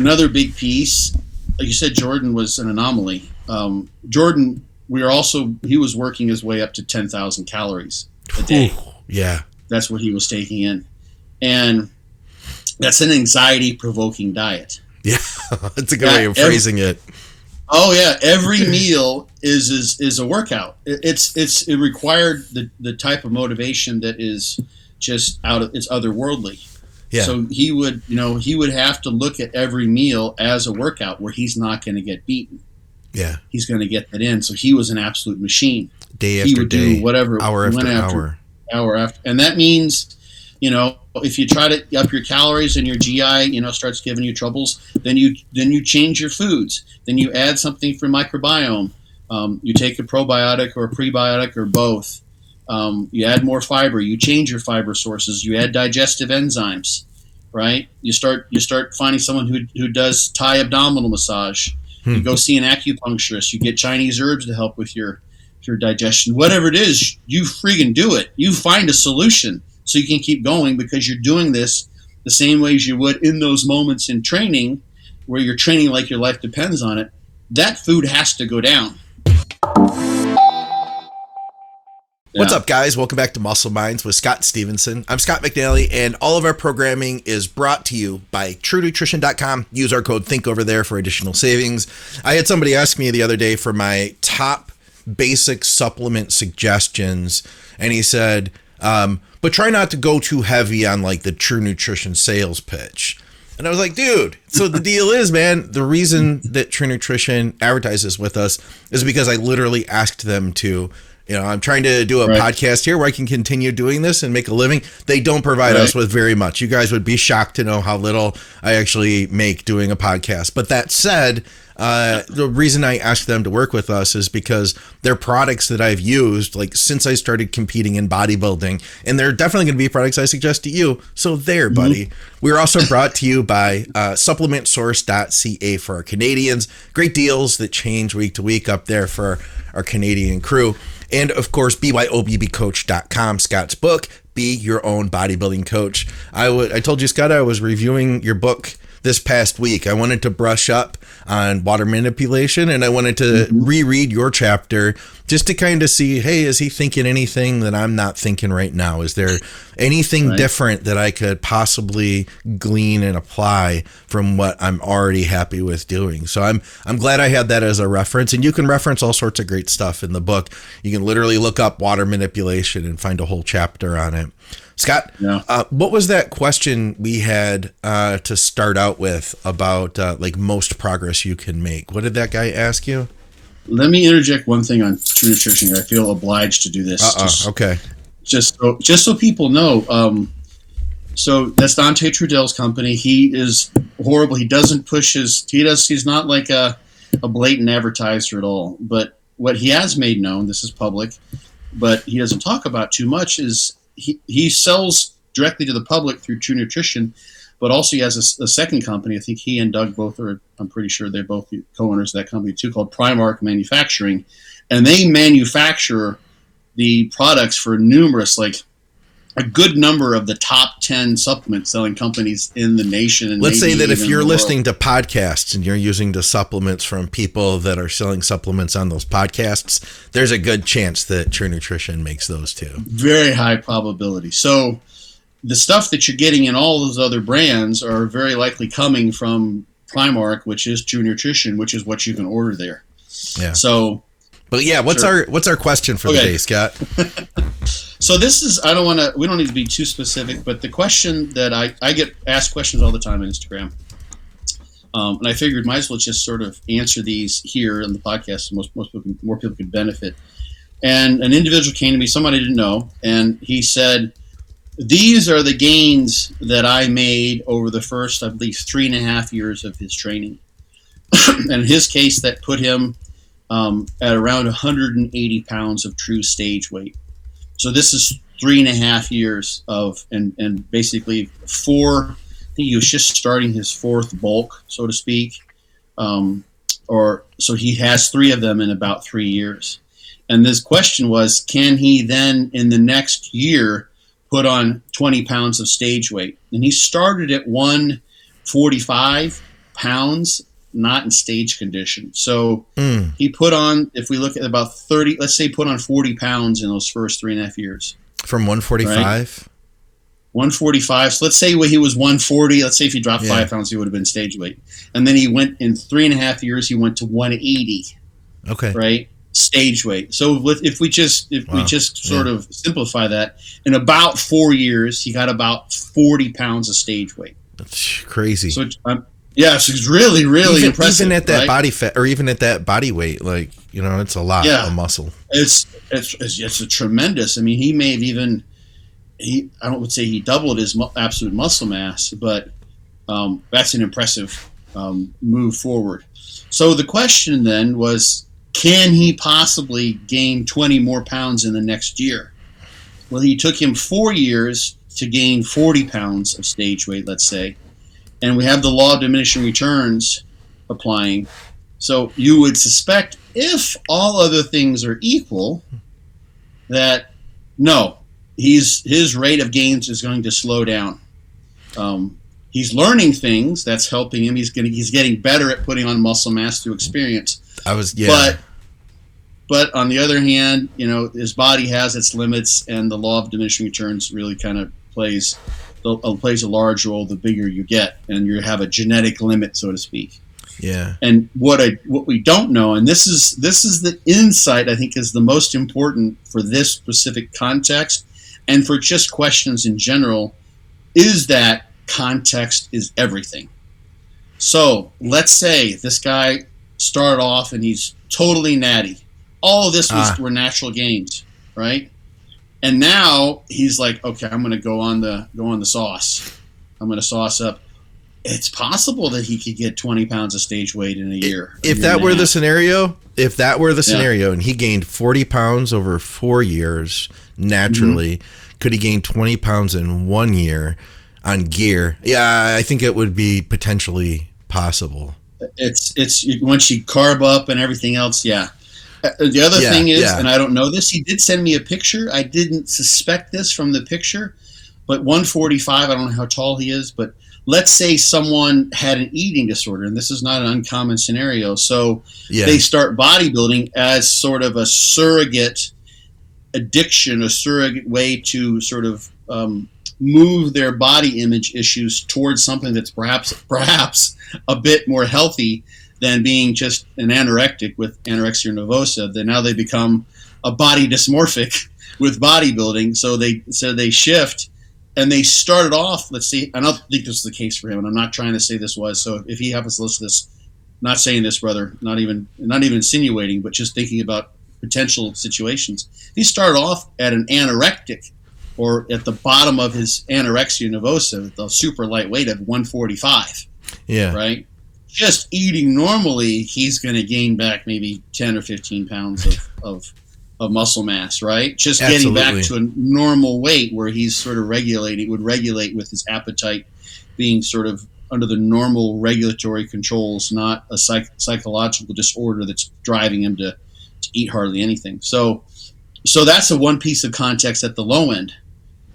another big piece, like you said, Jordan was an anomaly. Jordan, he was working his way up to 10,000 calories a day. Yeah. That's what he was taking in. And that's an anxiety-provoking diet. Yeah, that's a good way of phrasing it. Oh yeah, every meal is a workout. It required the type of motivation that is just it's otherworldly. Yeah. So he would have to look at every meal as a workout where he's not going to get beaten. Yeah. He's going to get that in. So he was an absolute machine. Day after day, do whatever, hour after hour. And that means, if you try to up your calories and your GI, starts giving you troubles, then you change your foods. Then you add something for microbiome. You take a probiotic or a prebiotic or both. You add more fiber. You change your fiber sources. You add digestive enzymes, right? You start finding someone who does Thai abdominal massage. You go see an acupuncturist. You get Chinese herbs to help with your digestion. Whatever it is, you freaking do it. You find a solution so you can keep going because you're doing this the same way as you would in those moments in training where you're training like your life depends on it. That food has to go down. What's up, guys? Welcome back to Muscle Minds with Scott Stevenson. I'm Scott McNally, and all of our programming is brought to you by TrueNutrition.com. Use our code THINK over there for additional savings. I had somebody ask me the other day for my top basic supplement suggestions, and he said, but try not to go too heavy on like the True Nutrition sales pitch. And I was like, dude, so the deal is, man, the reason that True Nutrition advertises with us is because I literally asked them to. I'm trying to do a podcast here where I can continue doing this and make a living. They don't provide us with very much. You guys would be shocked to know how little I actually make doing a podcast. But that said, the reason I asked them to work with us is because they're products that I've used like since I started competing in bodybuilding, and they're definitely going to be products I suggest to you. So there, buddy. We're also brought to you by supplementsource.ca for our Canadians. Great deals that change week to week up there for our Canadian crew. And of course, BYOBBcoach.com, Scott's book, Be Your Own Bodybuilding Coach. I told you, Scott, I was reviewing your book this past week. I wanted to brush up on water manipulation, and I wanted to reread your chapter just to kind of see, hey, is he thinking anything that I'm not thinking right now? Is there anything different that I could possibly glean and apply from what I'm already happy with doing? So I'm glad I had that as a reference, and you can reference all sorts of great stuff in the book. You can literally look up water manipulation and find a whole chapter on it. Scott, what was that question we had to start out with about like most progress you can make? What did that guy ask you? Let me interject one thing on True Nutrition here. I feel obliged to do this. Okay. Just so people know. So that's Dante Trudell's company. He is horrible. He doesn't push he's not like a blatant advertiser at all. But what he has made known, this is public, but he doesn't talk about too much, is he sells directly to the public through True Nutrition, but also he has a second company. I think he and Doug both are, I'm pretty sure they're both co-owners of that company too, called Primark Manufacturing. And they manufacture the products for numerous, like a good number of the top 10 supplement selling companies in the nation. And let's say that if you're listening to podcasts and you're using the supplements from people that are selling supplements on those podcasts, there's a good chance that True Nutrition makes those too. Very high probability. So the stuff that you're getting in all those other brands are very likely coming from Primark, which is True Nutrition, which is what you can order there. Yeah. So, but yeah, what's our question for the day, Scott? So this is, we don't need to be too specific, but the question that I get asked questions all the time on Instagram. And I figured might as well just sort of answer these here on the podcast so more people could benefit. And an individual came to me, somebody I didn't know, and he said, these are the gains that I made over the first, I believe, 3.5 years of his training. And in his case, that put him at around 180 pounds of true stage weight. So this is 3.5 years of, and basically I think he was just starting his fourth bulk, so to speak. So he has 3 of them in about 3 years. And this question was, can he then in the next year put on 20 pounds of stage weight? And he started at 145 pounds, not in stage condition. So he put on, if we look at about 30, let's say put on 40 pounds in those first 3.5 years. From 145? Right? 145. So let's say he was 140. Let's say if he dropped 5 pounds, he would have been stage weight. And then he went in 3.5 years, he went to 180. Okay. Right? Stage weight. So if we just sort of simplify that, in about 4 years, he got about 40 pounds of stage weight. That's crazy. So yes, it's really, really impressive. Even at that body fat, or even at that body weight, like, it's a lot of muscle. It's a tremendous. I mean, he may have even I don't say he doubled his absolute muscle mass, but that's an impressive move forward. So the question then was, can he possibly gain 20 more pounds in the next year? Well, he took him 4 years to gain 40 pounds of stage weight, let's say, and we have the law of diminishing returns applying. So you would suspect, if all other things are equal, that no, his rate of gains is going to slow down. He's learning things that's helping him. He's getting better at putting on muscle mass through experience. But on the other hand, his body has its limits, and the law of diminishing returns really kind of plays a large role the bigger you get, and you have a genetic limit, so to speak. Yeah. And what we don't know, and this is the insight I think is the most important for this specific context, and for just questions in general, is that context is everything. So let's say this guy started off and he's totally natty. All of this were natural gains, right? And now he's like, okay, I'm going to go on the sauce. I'm going to sauce up. It's possible that he could get 20 pounds of stage weight in a year. If that were the scenario, and he gained 40 pounds over 4 years naturally, could he gain 20 pounds in 1 year on gear? Yeah, I think it would be potentially possible. It's once you carb up and everything else, yeah. The other thing is, and I don't know this, he did send me a picture. I didn't suspect this from the picture, but 145, I don't know how tall he is, but let's say someone had an eating disorder, and this is not an uncommon scenario. So they start bodybuilding as sort of a surrogate addiction, a surrogate way to sort of move their body image issues towards something that's perhaps a bit more healthy than being just an anorectic with anorexia nervosa. Then now they become a body dysmorphic with bodybuilding. So they shift, and they started off, let's see, I don't think this is the case for him, and I'm not trying to say this was, so if he happens to listen to this, not saying this, brother, not even insinuating, but just thinking about potential situations. He started off at an anorectic, or at the bottom of his anorexia nervosa, the super lightweight of 145. Yeah. Right? Just eating normally, he's going to gain back maybe 10 or 15 pounds of muscle mass, right? Just getting back to a normal weight where he's sort of would regulate with his appetite being sort of under the normal regulatory controls, not a psychological disorder that's driving him to eat hardly anything. So that's one piece of context at the low end,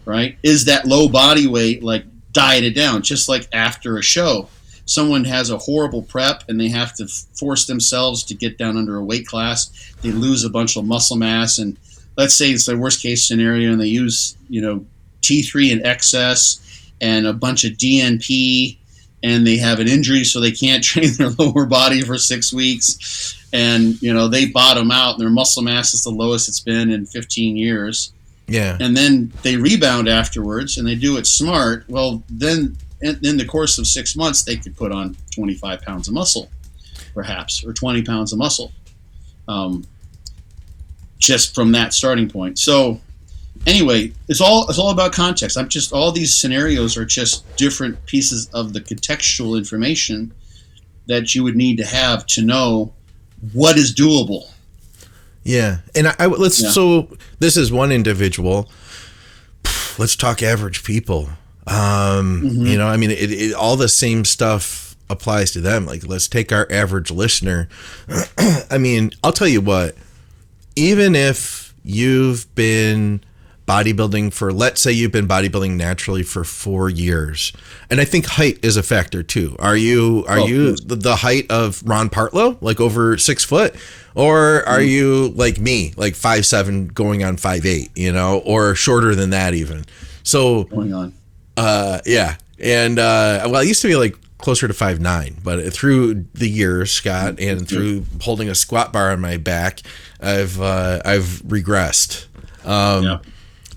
right? Is that low body weight like dieted down, just like after a show? Someone has a horrible prep and they have to force themselves to get down under a weight class. They lose a bunch of muscle mass, and let's say it's the worst case scenario, and they use T3 in excess and a bunch of DNP, and they have an injury so they can't train their lower body for 6 weeks, and they bottom out and their muscle mass is the lowest it's been in 15 years. Yeah. And then they rebound afterwards and they do it smart. Well, then in the course of 6 months, they could put on 25 pounds of muscle, perhaps, or 20 pounds of muscle, just from that starting point. So anyway, it's all about context. All these scenarios are just different pieces of the contextual information that you would need to have to know what is doable. Yeah. And so this is one individual. Let's talk average people. I mean, all the same stuff applies to them. Like, let's take our average listener. I mean, I'll tell you what, even if you've been bodybuilding for, let's say you've been bodybuilding naturally for 4 years. And I think height is a factor too. Are you the height of Ron Partlow, like over 6 foot? Or are you like me, like 5'7", going on 5'8", you know, or shorter than that even? So going on. Yeah. And well, I used to be like closer to 5'9", but through the years, Scott, and through holding a squat bar on my back, I've regressed.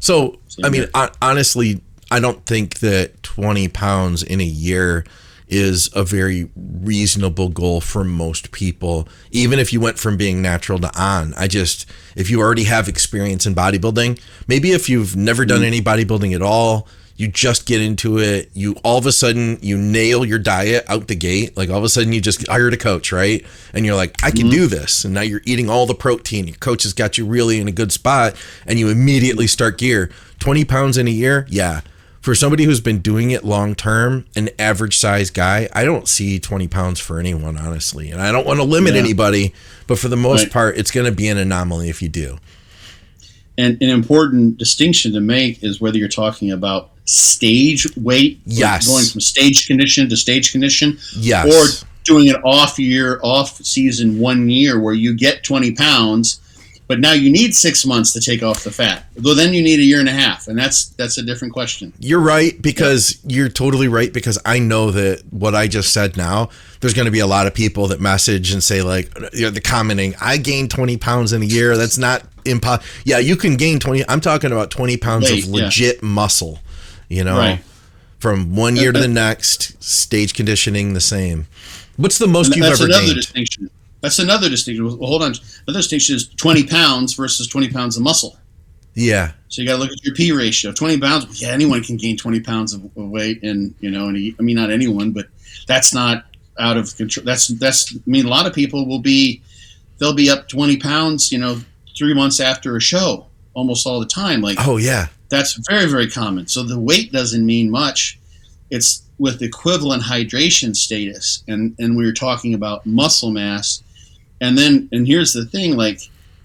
So, I mean, honestly, I don't think that 20 pounds in a year is a very reasonable goal for most people, even if you went from being natural to on. If you already have experience in bodybuilding, maybe if you've never done any bodybuilding at all, you just get into it, you all of a sudden you nail your diet out the gate. Like all of a sudden you just hired a coach, right? And you're like, I can do this. And now you're eating all the protein. Your coach has got you really in a good spot and you immediately start gear. 20 pounds in a year? Yeah. For somebody who's been doing it long term, an average size guy, I don't see 20 pounds for anyone, honestly. And I don't want to limit anybody, but for the most part, it's going to be an anomaly if you do. And an important distinction to make is whether you're talking about stage weight, going from stage condition to stage condition, or doing an off season 1 year where you get 20 pounds, but now you need 6 months to take off the fat. Well, then you need a year and a half, and that's a different question. You're right, because you're totally right, because I know that what I just said now, there's going to be a lot of people that message and say, like, the commenting, I gained 20 pounds in a year. That's not impossible. Yeah, you can gain 20. I'm talking about 20 pounds of legit muscle, you know, from 1 year to the next, stage conditioning the same. What's the most you've ever gained? Distinction. That's another distinction. Well, hold on. Another distinction is 20 pounds versus 20 pounds of muscle. Yeah. So you got to look at your P ratio. 20 pounds, anyone can gain 20 pounds of weight, and I mean, not anyone, but that's not out of control. That's. I mean, a lot of people they'll be up 20 pounds, 3 months after a show, almost all the time. Like, oh yeah, that's very, very common. So the weight doesn't mean much. It's with equivalent hydration status, and we were talking about muscle mass. And here's the thing, like,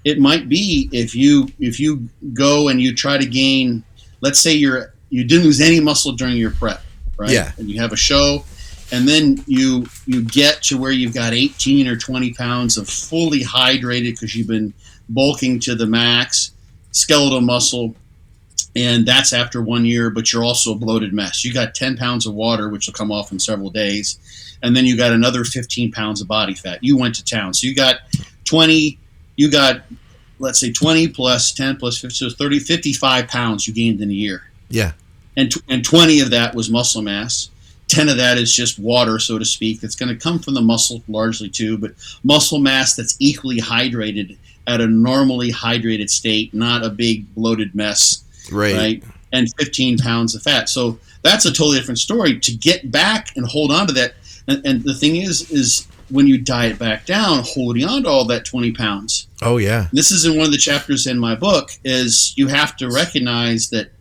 it might be if you go and you try to gain, let's say you didn't lose any muscle during your prep, right? Yeah. And you have a show, and then you get to where you've got 18 or 20 pounds of fully hydrated because you've been bulking to the max, skeletal muscle, and that's after 1 year, but you're also a bloated mess. You got 10 pounds of water, which will come off in several days. And then you got another 15 pounds of body fat. You went to town. So you got 20, let's say 20 plus 10 plus 50, so 30, 55 pounds you gained in a year. Yeah. And 20 of that was muscle mass. 10 of that is just water, so to speak. That's going to come from the muscle largely too, but muscle mass that's equally hydrated at a normally hydrated state, not a big bloated mess. Right. And 15 pounds of fat. So that's a totally different story. To get back and hold on to that. And the thing is when you diet back down, holding on to all that 20 pounds. Oh, yeah. This is in one of the chapters in my book, is you have to recognize that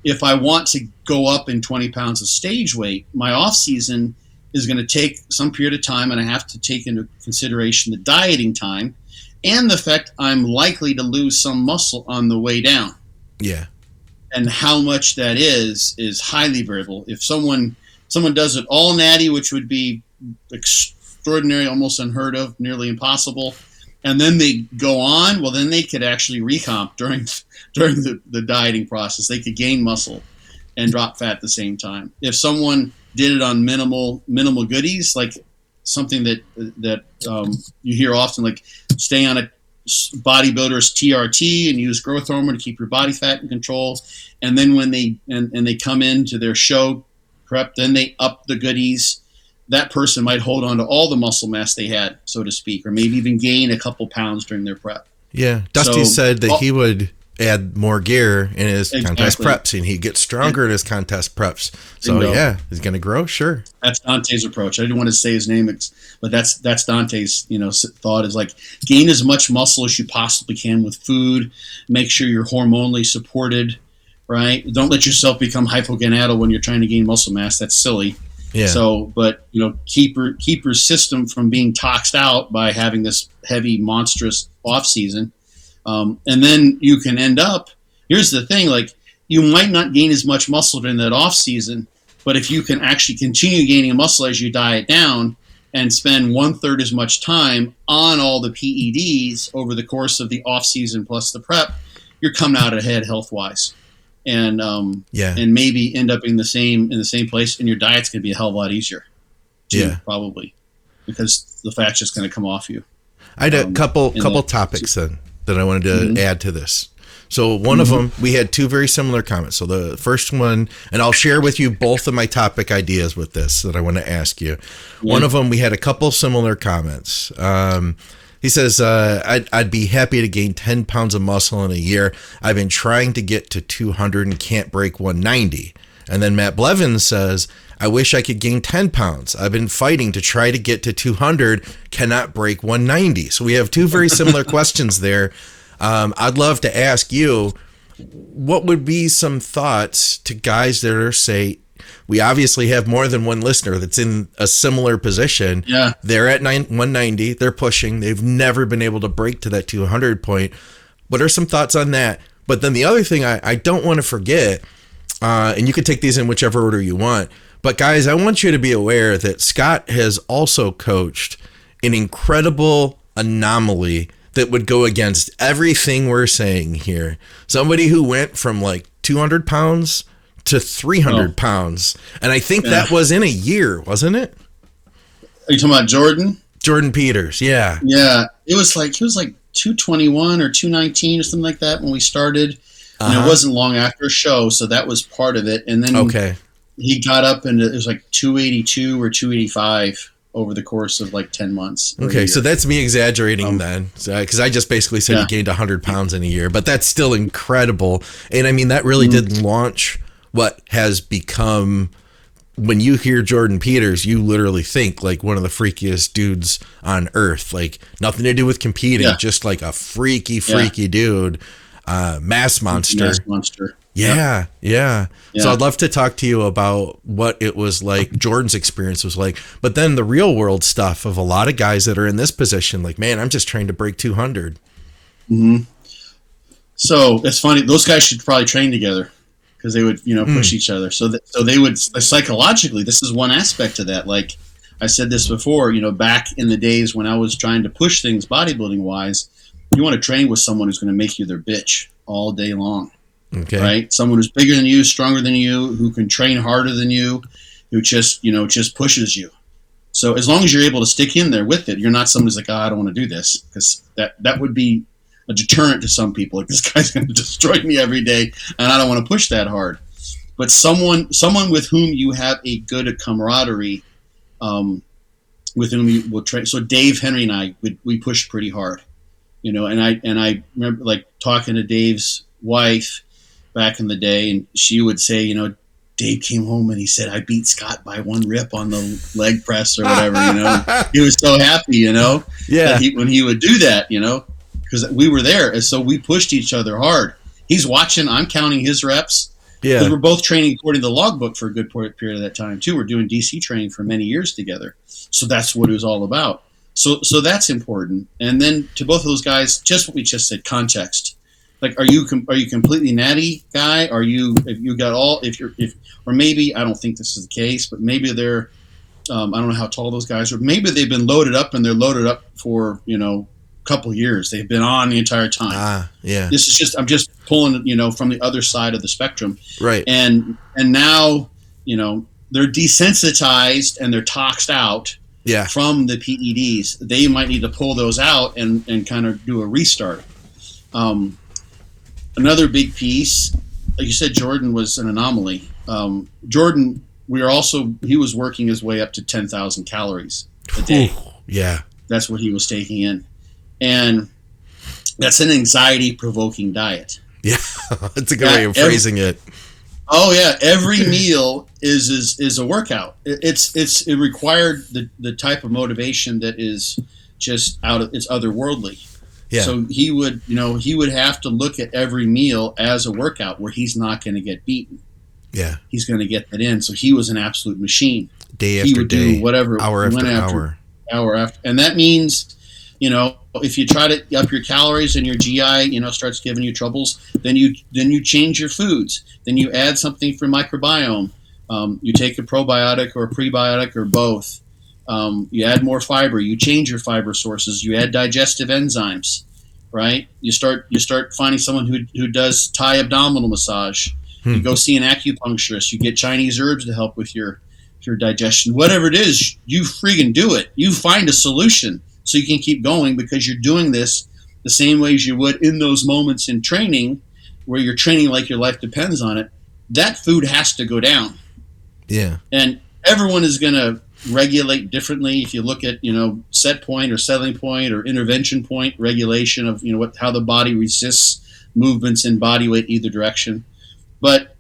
if I want to go up in 20 pounds of stage weight, my off season is going to take some period of time, and I have to take into consideration the dieting time and the fact I'm likely to lose some muscle on the way down. Yeah. And how much that is highly variable. If someone does it all natty, which would be extraordinary, almost unheard of, nearly impossible, and then they go on, well, then they could actually recomp during the dieting process. They could gain muscle and drop fat at the same time. If someone did it on minimal goodies, like something that you hear often, like stay on a bodybuilder's TRT and use growth hormone to keep your body fat in control, and then when they come into their show prep, then they up the goodies. That person might hold on to all the muscle mass they had, so to speak, or maybe even gain a couple pounds during their prep. Yeah, Dusty said that he would add more gear in his contest preps, and he'd get stronger in his contest preps. So yeah, he's going to grow. Sure, that's Dante's approach. I didn't want to say his name, but that's Dante's thought, is like gain as much muscle as you possibly can with food. Make sure you're hormonally supported. Right? Don't let yourself become hypogonadal when you're trying to gain muscle mass. That's silly. Yeah. So, but keep your system from being toxed out by having this heavy, monstrous off season, and then you can end up here's the thing, like, you might not gain as much muscle during that off season, but if you can actually continue gaining muscle as you diet down and spend 1/3 as much time on all the PEDs over the course of the off season plus the prep, you're coming out ahead health wise, and maybe end up in the same place, and your diet's going to be a hell of a lot easier too, probably, because the fat's just going to come off you. I had a couple topics then that I wanted to add to this. So one of them, we had two very similar comments. So the first one, and I'll share with you both of my topic ideas with this that I want to ask you. One of them, we had a couple similar comments. He says, I'd be happy to gain 10 pounds of muscle in a year. I've been trying to get to 200 and can't break 190. And then Matt Blevins says, I wish I could gain 10 pounds. I've been fighting to try to get to 200, cannot break 190. So we have two very similar questions there. I'd love to ask you, what would be some thoughts to guys that are, say, we obviously have more than one listener that's in a similar position. Yeah. They're at 190, they're pushing, they've never been able to break to that 200 point. What are some thoughts on that? But then the other thing I don't want to forget, and you can take these in whichever order you want, but guys, I want you to be aware that Scott has also coached an incredible anomaly that would go against everything we're saying here. Somebody who went from like 200 pounds to 300 pounds. And I think that was in a year, wasn't it? Are you talking about Jordan? Jordan Peters, yeah. Yeah. He was like 221 or 219 or something like that when we started. And it wasn't long after a show, so that was part of it. And then he got up into, it was like 282 or 285 over the course of like 10 months. Okay, so that's me exaggerating then, because I just basically said he gained 100 pounds in a year, but that's still incredible. And I mean, that really did launch what has become, when you hear Jordan Peters, you literally think like one of the freakiest dudes on earth, like nothing to do with competing, just like a freaky dude, mass monster. Yeah. So I'd love to talk to you about what it was like, Jordan's experience was like, but then the real world stuff of a lot of guys that are in this position, like, man, I'm just trying to break 200. So it's funny. Those guys should probably train together because they would, push each other. So they would, psychologically, this is one aspect of that. Like I said this before, back in the days when I was trying to push things bodybuilding wise, you want to train with someone who's going to make you their bitch all day long. Okay. Right? Someone who's bigger than you, stronger than you, who can train harder than you, who just pushes you. So as long as you're able to stick in there with it, you're not someone who's like, I don't want to do this, because that would be a deterrent to some people. Like, this guy's going to destroy me every day, and I don't want to push that hard. But someone with whom you have a good camaraderie, with whom you will train. So Dave, Henry, and I, we pushed pretty hard, and I remember like talking to Dave's wife back in the day, and she would say, Dave came home and he said, I beat Scott by one rip on the leg press or whatever, He was so happy, that when he would do that, because we were there. And so we pushed each other hard. He's watching, I'm counting his reps. Yeah. Because we're both training according to the logbook for a good period of that time too. We're doing DC training for many years together. So that's what it was all about. So that's important. And then to both of those guys, just what we just said, context. Like, are you completely natty guy? Or maybe, I don't think this is the case, but maybe they're, I don't know how tall those guys are. Maybe they've been loaded up and they're loaded up for, a couple years. They've been on the entire time. This is I'm just pulling, from the other side of the spectrum. Right. And now, they're desensitized and they're toxed out from the PEDs. They might need to pull those out and kind of do a restart. Another big piece, like you said, Jordan was an anomaly. Jordan, he was working his way up to 10,000 calories a day. Yeah. That's what he was taking in. And that's an anxiety-provoking diet. Yeah, that's a good way of phrasing it. Oh, yeah. Every meal is a workout. It required the type of motivation that is just it's otherworldly. Yeah. So he would have to look at every meal as a workout where he's not going to get beaten. Yeah. He's going to get that in. So he was an absolute machine. Day after day. He would do whatever. Hour after hour. Hour after. And that means if you try to up your calories and your GI, starts giving you troubles, then you change your foods. Then you add something for microbiome. You take a probiotic or a prebiotic or both. You add more fiber. You change your fiber sources. You add digestive enzymes, right? You start finding someone who does Thai abdominal massage. You go see an acupuncturist. You get Chinese herbs to help with your digestion. Whatever it is, you freaking do it. You find a solution so you can keep going, because you're doing this the same way as you would in those moments in training where you're training like your life depends on it. That food has to go down. Yeah. And everyone is going to regulate differently. If you look at, set point or settling point or intervention point regulation of, how the body resists movements in body weight either direction. But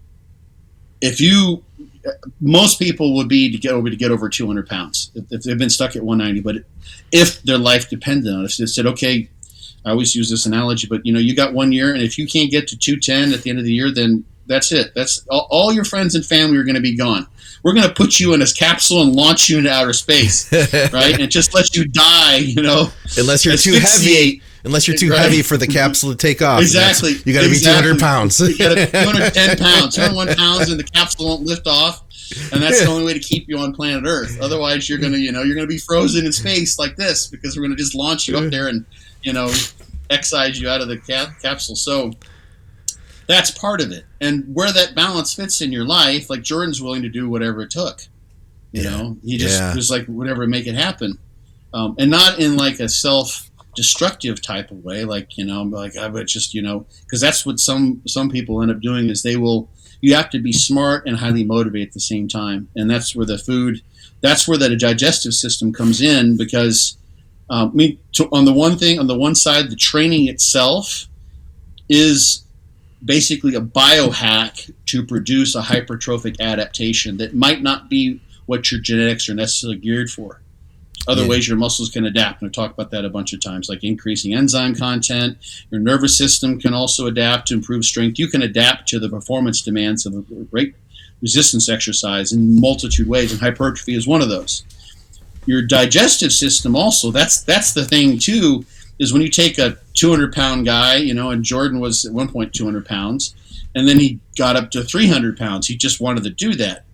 most people would be to get over 200 pounds if they've been stuck at 190. But if their life depended on it, if they said, okay, I always use this analogy, but you got 1 year, and if you can't get to 210 at the end of the year, then that's it. That's all your friends and family are going to be gone. We're going to put you in a capsule and launch you into outer space, right? And just let you die, Unless you're too heavy. Unless you're too heavy for the capsule to take off. Exactly. You got to be 200 pounds. You got to be 210 pounds, 201 pounds, and the capsule won't lift off. And that's the only way to keep you on planet Earth. Otherwise, you're gonna be frozen in space like this, because we're gonna just launch you up there and excise you out of the capsule. So that's part of it. And where that balance fits in your life, like Jordan's willing to do whatever it took. He just was like, whatever, make it happen, and not in like a self-destructive type of way, like I would just because that's what some people end up doing is you have to be smart and highly motivated at the same time, and that's where the digestive system comes in, because on the one side, the training itself is basically a biohack to produce a hypertrophic adaptation that might not be what your genetics are necessarily geared for. Other ways your muscles can adapt, and I've talked about that a bunch of times, like increasing enzyme content. Your nervous system can also adapt to improve strength. You can adapt to the performance demands of a great resistance exercise in multitude ways, and hypertrophy is one of those. Your digestive system also, that's the thing too, is when you take a 200-pound guy, and Jordan was at one point 200 pounds, and then he got up to 300 pounds. He just wanted to do that,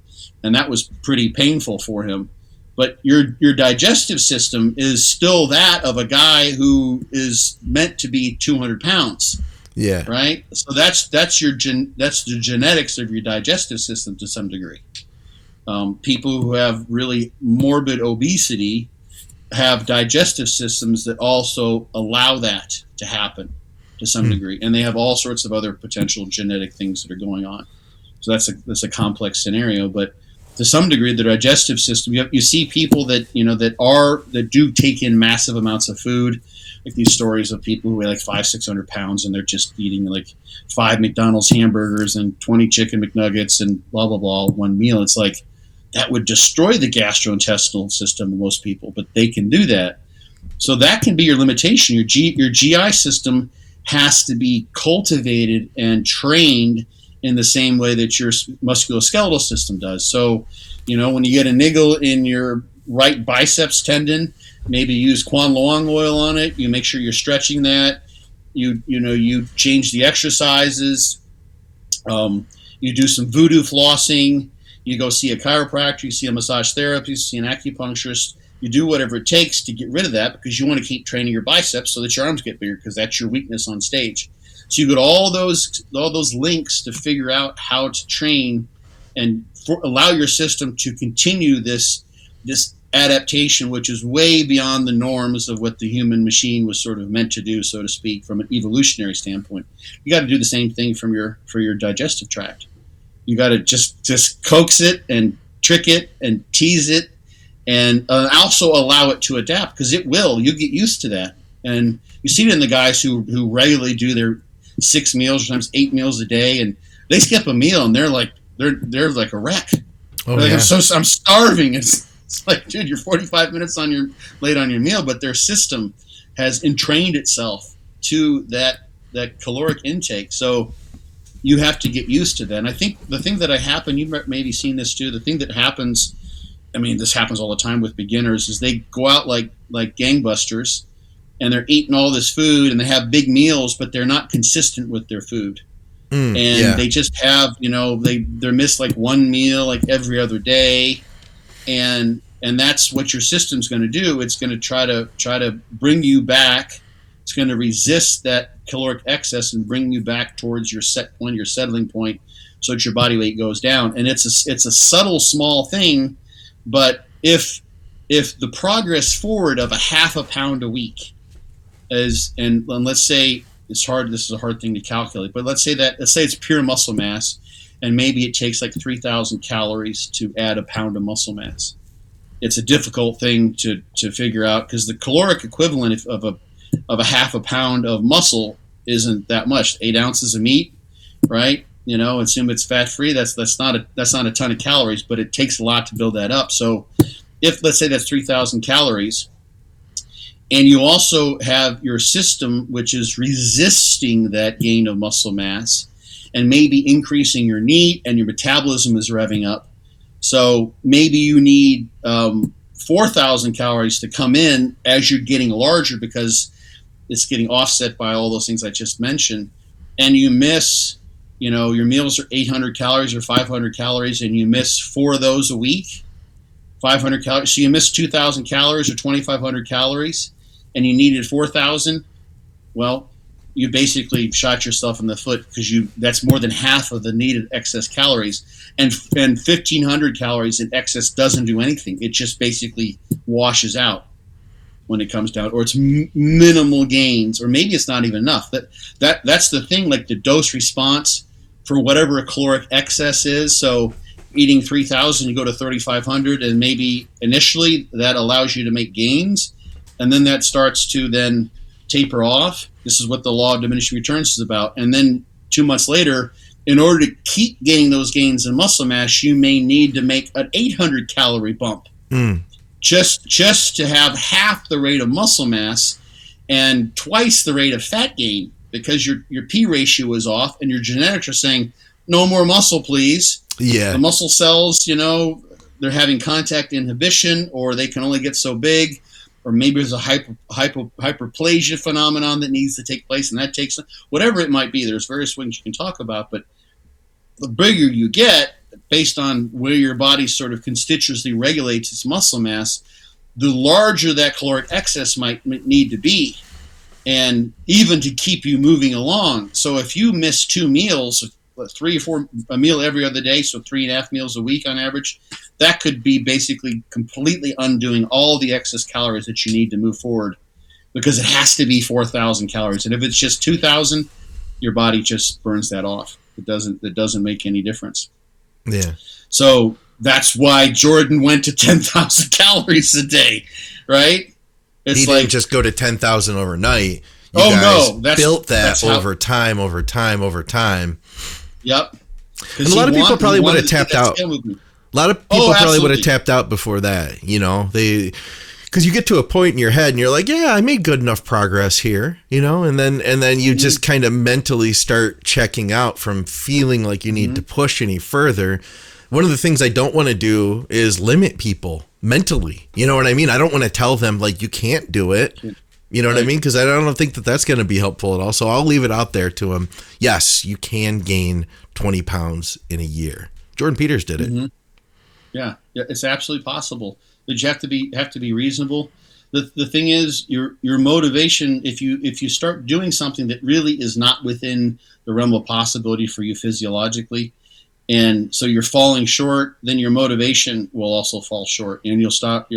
and that was pretty painful for him. But your digestive system is still that of a guy who is meant to be 200 pounds. Yeah. Right. So that's the genetics of your digestive system to some degree. People who have really morbid obesity have digestive systems that also allow that to happen to some degree, and they have all sorts of other potential genetic things that are going on. So that's a complex scenario, but to some degree, the digestive system, you see people that that do take in massive amounts of food, like these stories of people who weigh like 500-600 pounds, and they're just eating like 5 McDonald's hamburgers and 20 chicken McNuggets and blah blah blah one meal. It's like that would destroy the gastrointestinal system of most people, but they can do that. So that can be your limitation. Your GI system has to be cultivated and trained in the same way that your musculoskeletal system does. So, when you get a niggle in your right biceps tendon, maybe use Quan Loong oil on it. You make sure you're stretching that. You change the exercises. You do some voodoo flossing. You go see a chiropractor. You see a massage therapist. You see an acupuncturist. You do whatever it takes to get rid of that, because you want to keep training your biceps so that your arms get bigger, because that's your weakness on stage. So you got all those links to figure out how to train and allow your system to continue this adaptation, which is way beyond the norms of what the human machine was sort of meant to do, so to speak, from an evolutionary standpoint. You got to do the same thing for your digestive tract. You got to just coax it and trick it and tease it, and also allow it to adapt, because it will. You get used to that, and you see it in the guys who regularly do their 6 meals, sometimes 8 meals a day, and they skip a meal and they're like a wreck. Oh, like, yeah. I'm starving. It's like, dude, you're 45 minutes late on your meal, but their system has entrained itself to that caloric intake. So you have to get used to that. And I think the thing that happen, you've maybe seen this too, the thing that happens, I mean, this happens all the time with beginners, is they go out like gangbusters, and they're eating all this food, and they have big meals, but they're not consistent with their food. And they just have, they're missed like one meal like every other day. And that's what your system's going to do. It's going to try to bring you back. It's going to resist that caloric excess and bring you back towards your set point, your settling point, so that your body weight goes down. And it's a subtle, small thing, but if the progress forward of a half a pound a week is, and let's say it's hard, this is a hard thing to calculate, but let's say it's pure muscle mass, and maybe it takes like 3,000 calories to add a pound of muscle mass. It's a difficult thing to figure out, because the caloric equivalent of a half a pound of muscle isn't that much. 8 ounces of meat, right? Assume it's fat free. That's not a ton of calories, but it takes a lot to build that up. So if, let's say that's 3,000 calories, and you also have your system, which is resisting that gain of muscle mass, and maybe increasing your NEAT, and your metabolism is revving up. So maybe you need 4,000 calories to come in as you're getting larger, because it's getting offset by all those things I just mentioned. And you miss, your meals are 800 calories or 500 calories, and you miss 4 of those a week, 500 calories. So you miss 2,000 calories or 2,500 calories, and you needed 4,000. Well, you basically shot yourself in the foot, because that's more than half of the needed excess calories. And 1,500 calories in excess doesn't do anything. It just basically washes out when it comes down, or it's minimal gains, or maybe it's not even enough. That's the thing, like the dose response for whatever a caloric excess is. So eating 3,000, you go to 3,500, and maybe initially that allows you to make gains, and then that starts to then taper off. This is what the law of diminishing returns is about. And then 2 months later, in order to keep gaining those gains in muscle mass, you may need to make an 800 calorie bump, just to have half the rate of muscle mass and twice the rate of fat gain, because your P ratio is off, and your genetics are saying, no more muscle, please. Yeah. The muscle cells, they're having contact inhibition, or they can only get so big, or maybe there's a hyperplasia phenomenon that needs to take place, and that takes, whatever it might be. There's various things you can talk about, but the bigger you get, based on where your body sort of constitutively regulates its muscle mass, the larger that caloric excess might need to be, and even to keep you moving along. So if you miss 2 meals, 3 or 4, a meal every other day, so 3.5 meals a week on average, that could be basically completely undoing all the excess calories that you need to move forward, because it has to be 4,000 calories. And if it's just 2,000, your body just burns that off. It doesn't make any difference. Yeah. So that's why Jordan went to 10,000 calories a day, right? He didn't just go to 10,000 overnight. You guys built that over time. Yep. And a lot of people probably would have tapped out. A lot of people probably would have tapped out before that, because you get to a point in your head and you're like, yeah, I made good enough progress here, and then you just kind of mentally start checking out from feeling like you need to push any further. One of the things I don't want to do is limit people mentally. You know what I mean? I don't want to tell them like, you can't do it. You know what I mean? Because I don't think that that's going to be helpful at all. So I'll leave it out there to them. Yes, you can gain 20 pounds in a year. Jordan Peters did it. Yeah, it's absolutely possible. But you have to be reasonable. The thing is, your motivation, if you start doing something that really is not within the realm of possibility for you physiologically, and so you're falling short, then your motivation will also fall short, and you'll stop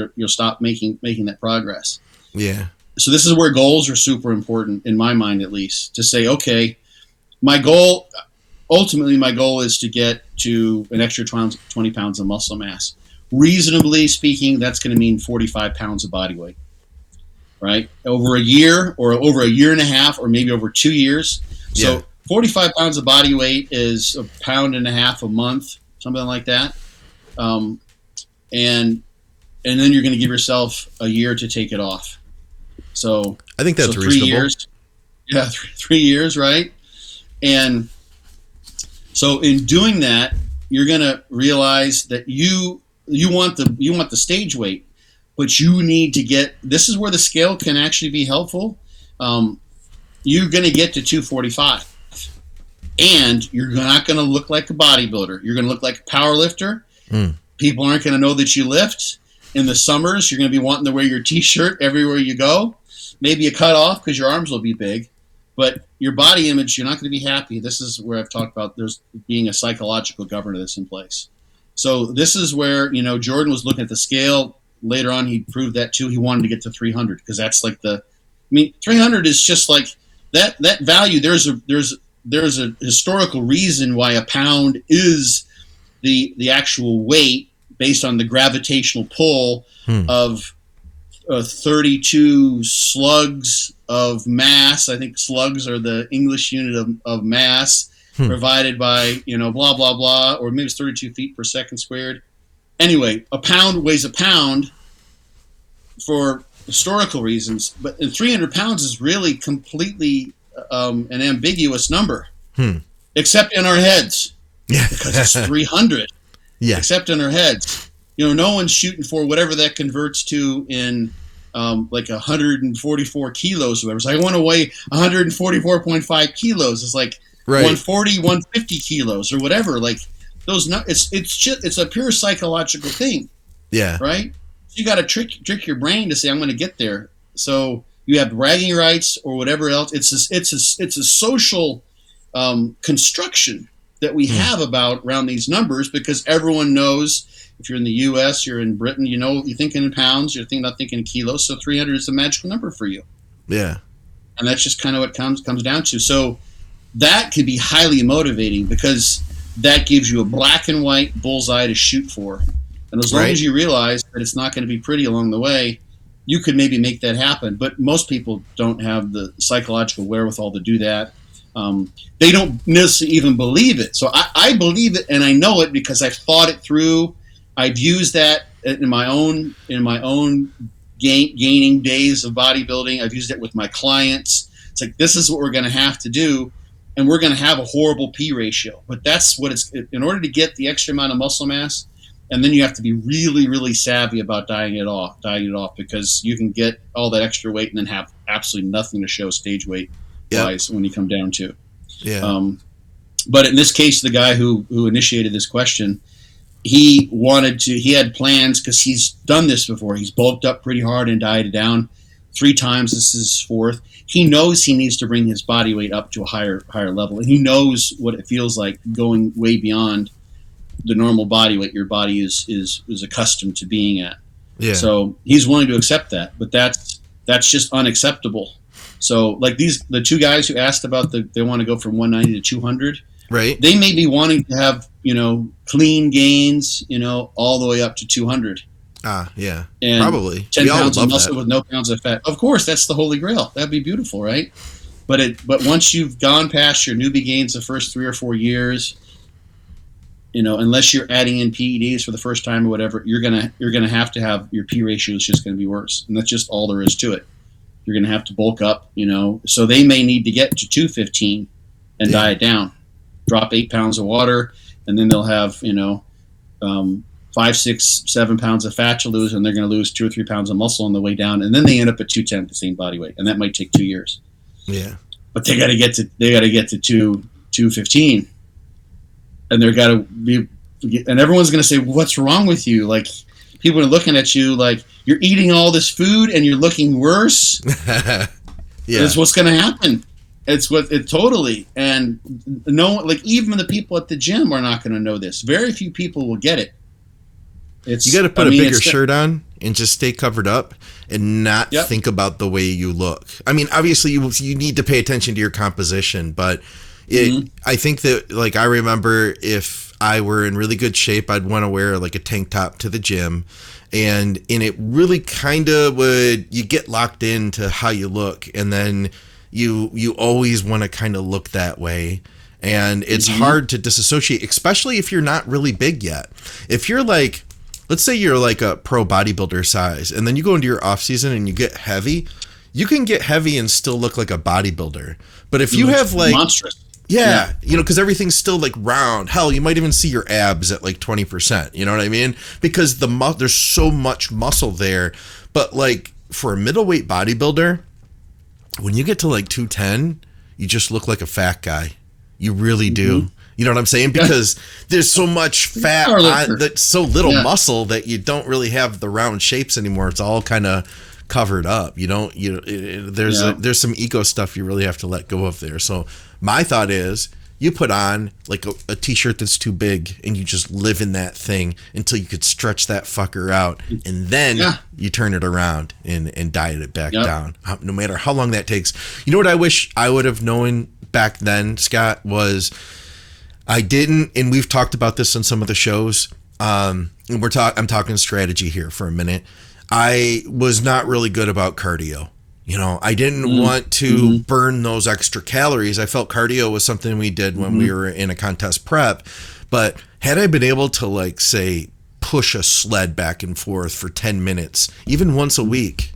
making that progress. Yeah. So this is where goals are super important, in my mind at least, to say, okay, ultimately my goal is to get to an extra 20 pounds of muscle mass. Reasonably speaking, that's going to mean 45 pounds of body weight, right? Over a year, or over a year and a half, or maybe over 2 years. So 45 pounds of body weight is 1.5 pounds a month, something like that. And then you're going to give yourself a year to take it off. So I think that's 3 reasonable. years. Yeah, 3 years, right? And so in doing that, you're going to realize that you want the stage weight, but you need to get, this is where the scale can actually be helpful. You're going to get to 245. And you're not going to look like a bodybuilder. You're going to look like a power lifter. People aren't going to know that you lift. In the summers, you're going to be wanting to wear your T-shirt everywhere you go. Maybe a cut off because your arms will be big. But your body image, you're not going to be happy. This is where I've talked about there's being a psychological governor that's in place. So this is where, Jordan was looking at the scale. Later on, he proved that too. He wanted to get to 300 because that's like 300 is just like that value. There's a historical reason why a pound is the actual weight based on the gravitational pull of 32 slugs of mass. I think slugs are the English unit of mass provided by, blah, blah, blah, or maybe it's 32 feet per second squared. Anyway, a pound weighs a pound for historical reasons, but 300 pounds is really completely an ambiguous number, except in our heads. Yeah, because it's 300. Yeah, except in our heads. No one's shooting for whatever that converts to in like 144 kilos or whatever. So I want to weigh 144.5 kilos. It's like 140, 150 kilos or whatever. Like those. It's a pure psychological thing. Yeah. Right. So you got to trick your brain to say I'm going to get there. So you have bragging rights or whatever else. It's a social construction that we have around these numbers because everyone knows if you're in the U.S., you're in Britain, you think in pounds, you're not thinking in kilos. So 300 is the magical number for you. Yeah. And that's just kind of what comes down to. So that could be highly motivating because that gives you a black and white bullseye to shoot for. And as long as you realize that it's not going to be pretty along the way, you could maybe make that happen. But most people don't have the psychological wherewithal to do that. They don't necessarily even believe it. So I believe it and I know it because I've thought it through. I've used that in my own gaining days of bodybuilding. I've used it with my clients. It's like, this is what we're going to have to do. And we're going to have a horrible P ratio. But that's what it's, in order to get the extra amount of muscle mass, and then you have to be really, really savvy about dieting it off because you can get all that extra weight and then have absolutely nothing to show stage weight wise when you come down to. Yeah. But in this case, the guy who initiated this question, he had plans because he's done this before. He's bulked up pretty hard and dieted down 3 times. This is his 4th. He knows he needs to bring his body weight up to a higher level. And he knows what it feels like going way beyond the normal body weight your body is accustomed to being at. Yeah. So he's willing to accept that, but that's just unacceptable. So like the 2 guys who asked about they want to go from 190 to 200. Right. They may be wanting to have, clean gains, all the way up to 200. Yeah. And probably 10 pounds of muscle with no pounds of fat. Of course, that's the holy grail. That'd be beautiful, right? But once you've gone past your newbie gains the first 3 or 4 years, unless you're adding in PEDs for the first time or whatever, you're gonna have to have your P ratio is just gonna be worse, and that's just all there is to it. You're gonna have to bulk up, So they may need to get to 215 and diet down, drop 8 pounds of water, and then they'll have 5, 6, 7 pounds of fat to lose, and they're going to lose 2 or 3 pounds of muscle on the way down, and then they end up at 210, the same body weight, and that might take 2 years. Yeah, but they got to get to 215, and they're got to be, and everyone's going to say, "What's wrong with you?" Like people are looking at you like you're eating all this food and you're looking worse. That's what's going to happen. It's totally, and even the people at the gym are not going to know this. Very few people will get it. You got to put a bigger shirt on and just stay covered up and not think about the way you look. I mean, obviously you need to pay attention to your composition, but I think that I remember if I were in really good shape, I'd want to wear like a tank top to the gym, and it really kind of you get locked into how you look, and then you always want to kind of look that way. And it's hard to disassociate, especially if you're not really big yet. If you're let's say you're like a pro bodybuilder size, and then you go into your off season and you get heavy, you can get heavy and still look like a bodybuilder. But if you have monstrous. Yeah, because everything's still like round. Hell, you might even see your abs at like 20%. You know what I mean? Because there's so much muscle there. But like for a middleweight bodybuilder, when you get to like 210, you just look like a fat guy. You really do. You know what I'm saying? Because there's so much fat that's so little muscle that you don't really have the round shapes anymore. It's all kind of covered up. There's some ego stuff you really have to let go of there. So my thought is you put on like a t-shirt that's too big and you just live in that thing until you could stretch that fucker out, and then you turn it around and diet it back down, no matter how long that takes. You know what I wish I would have known back then, Scott, was I didn't, and we've talked about this on some of the shows, and I'm talking strategy here for a minute. I was not really good about cardio. I didn't want to burn those extra calories. I felt cardio was something we did when we were in a contest prep. But had I been able to, like, say, push a sled back and forth for 10 minutes, even once a week,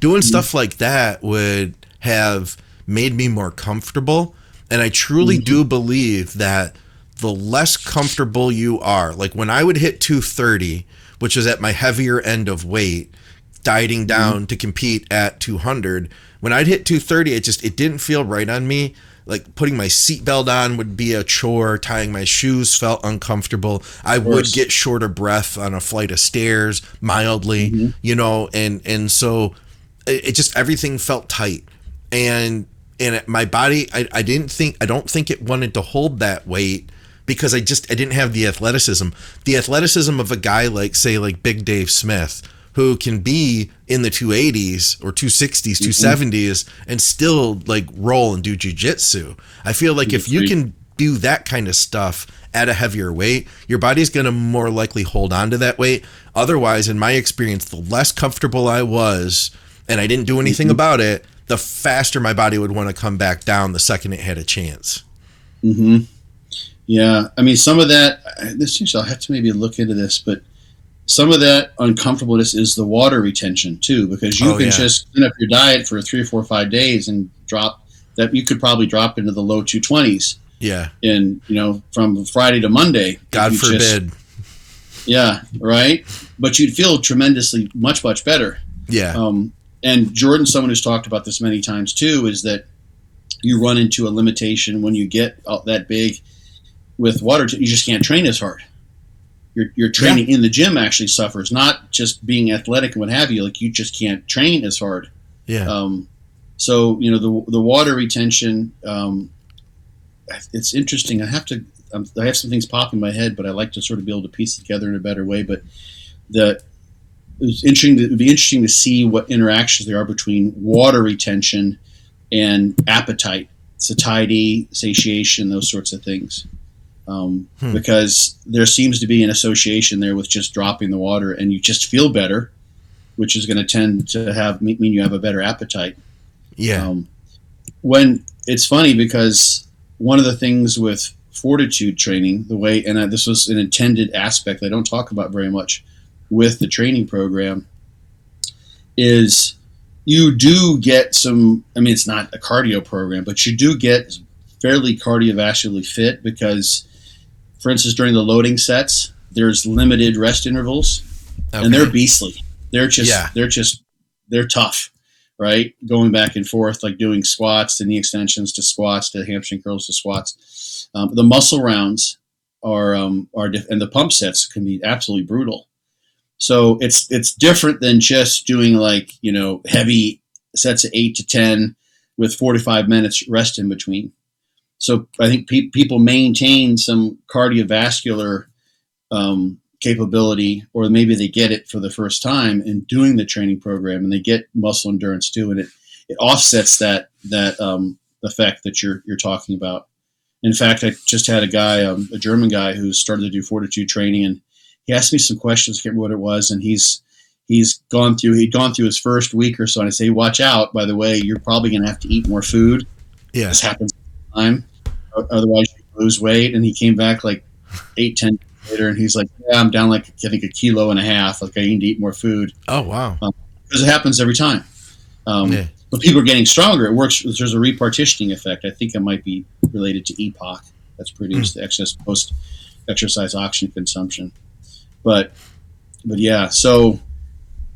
doing stuff like that would have made me more comfortable. And I truly do believe that the less comfortable you are, like when I would hit 230, which is at my heavier end of weight, dieting down to compete at 200. When I'd hit 230, it didn't feel right on me. Like putting my seatbelt on would be a chore. Tying my shoes felt uncomfortable. I would get short of breath on a flight of stairs mildly, and so it just, everything felt tight. And my body, I don't think it wanted to hold that weight because I didn't have the athleticism. The athleticism of a guy like, say, like Big Dave Smith, who can be in the 280s or 260s, 270s and still like roll and do jiu-jitsu. I feel like if you can do that kind of stuff at a heavier weight, your body's going to more likely hold on to that weight. Otherwise, in my experience, the less comfortable I was and I didn't do anything about it, the faster my body would want to come back down the second it had a chance. Yeah. I mean, some of that, I'll have to maybe look into this, but some of that uncomfortableness is the water retention too, because you can just clean up your diet for 3 or 4 or 5 days and drop that. You could probably drop into the low 220s. Yeah. In, from Friday to Monday. God forbid. Right. But you'd feel tremendously much better. Yeah. And Jordan's someone who's talked about this many times too, is that you run into a limitation when you get that big with water. You just can't train as hard. Your training in the gym actually suffers, not just being athletic and what have you. Like you just can't train as hard. Yeah. So the water retention. It's interesting. I have some things pop in my head, but I like to sort of be able to piece it together in a better way. But it would be interesting to see what interactions there are between water retention and appetite, satiety, satiation, those sorts of things. Because there seems to be an association there with just dropping the water, and you just feel better, which is going to tend to mean you have a better appetite. Yeah. When it's funny because one of the things with fortitude training, this was an intended aspect I don't talk about very much with the training program, is you do get some. I mean, it's not a cardio program, but you do get fairly cardiovascularly fit because, for instance, during the loading sets, there's limited rest intervals, and they're beastly. They're tough, right? Going back and forth, like doing squats to knee extensions to squats to hamstring curls to squats. The muscle rounds are and the pump sets can be absolutely brutal. So it's different than just doing heavy sets of 8 to 10 with 45 minutes rest in between. So I think people maintain some cardiovascular capability, or maybe they get it for the first time in doing the training program, and they get muscle endurance too, and it offsets that effect that you're talking about. In fact, I just had a guy, a German guy, who started to do fortitude training, and he asked me some questions. I can't remember what it was, and he'd gone through his first week or so, and I say, watch out. By the way, you're probably going to have to eat more food. Yeah, this happens all the time. Otherwise, you lose weight. And he came back like 8-10 days later, and he's like, "Yeah, I'm down like I think 1.5 kilos. Like I need to eat more food." Oh wow! Because it happens every time. but people are getting stronger. It works. There's a repartitioning effect. I think it might be related to EPOC that's produced, the excess post-exercise oxygen consumption. But yeah, so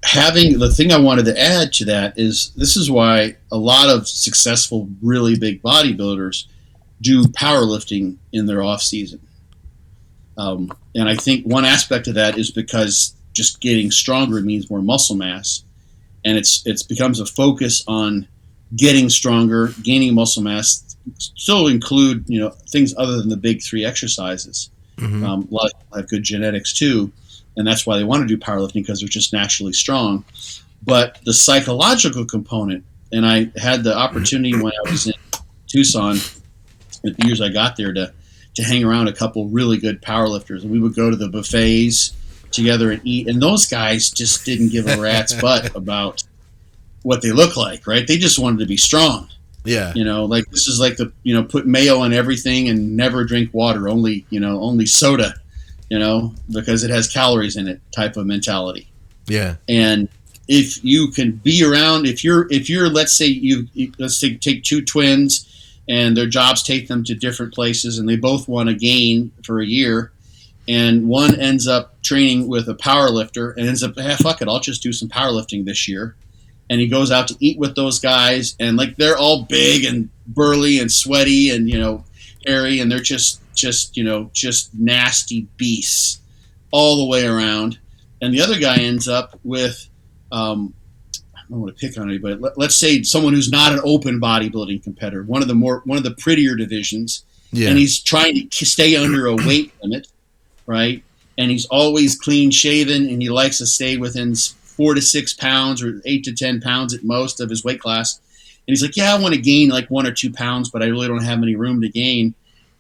having the thing I wanted to add to that is this is why a lot of successful, really big bodybuilders do powerlifting in their off season. And I think one aspect of that is because just getting stronger means more muscle mass, and it's becomes a focus on getting stronger, gaining muscle mass. Still include things other than the big three exercises. A lot of people have good genetics too, and that's why they want to do powerlifting, because they're just naturally strong. But the psychological component, and I had the opportunity when I was in Tucson, the years I got there, to hang around a couple really good powerlifters, and we would go to the buffets together and eat, and those guys just didn't give a rat's butt about what they look like, right? They just wanted to be strong. Yeah. Like this is like the, put mayo on everything and never drink water, only soda, because it has calories in it type of mentality. Yeah. And if you can be around, if you're, let's say take two twins and their jobs take them to different places and they both want to gain for a year, and one ends up training with a power lifter and ends up, fuck it, I'll just do some powerlifting this year. And he goes out to eat with those guys, and like they're all big and burly and sweaty and hairy, and they're just nasty beasts all the way around. And the other guy ends up with I don't want to pick on anybody. Let's say someone who's not an open bodybuilding competitor, one of the prettier divisions, and he's trying to stay under a weight limit, right? And he's always clean shaven, and he likes to stay within 4 to 6 pounds or 8 to 10 pounds at most of his weight class. And he's like, yeah, I want to gain like 1 or 2 pounds, but I really don't have any room to gain.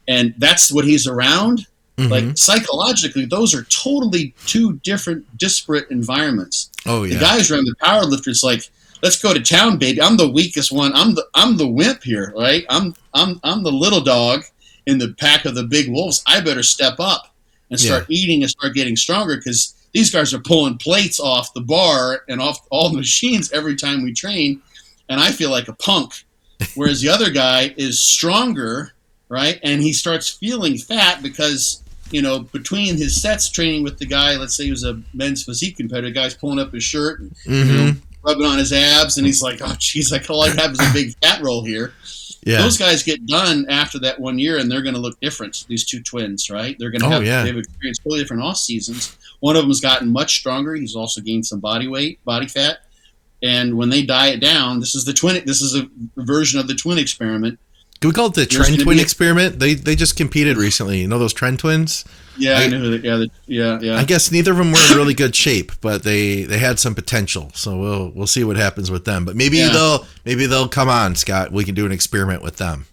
And that's what he's around. Like psychologically, those are totally two different, disparate environments. Oh yeah. The guys around the powerlifters, like, let's go to town, baby. I'm the weakest one. I'm the wimp here, right? I'm the little dog in the pack of the big wolves. I better step up and start eating and start getting stronger, because these guys are pulling plates off the bar and off all the machines every time we train, and I feel like a punk. Whereas the other guy is stronger, right? And he starts feeling fat because, between his sets training with the guy, let's say he was a men's physique competitor, the guy's pulling up his shirt and rubbing on his abs, and he's like, oh, geez, all I have is a big fat roll here. Yeah. Those guys get done after that 1 year, and they're going to look different, these two twins, right? They're going to they've experienced totally different off seasons. One of them has gotten much stronger. He's also gained some body weight, body fat. And when they diet down, this is a version of the twin experiment. Can we call it the trend twin experiment? They just competed recently. You know those trend twins? Yeah, I know who they, yeah. I guess neither of them were in really good shape, but they had some potential. So we'll see what happens with them. But maybe they'll come on, Scott. We can do an experiment with them.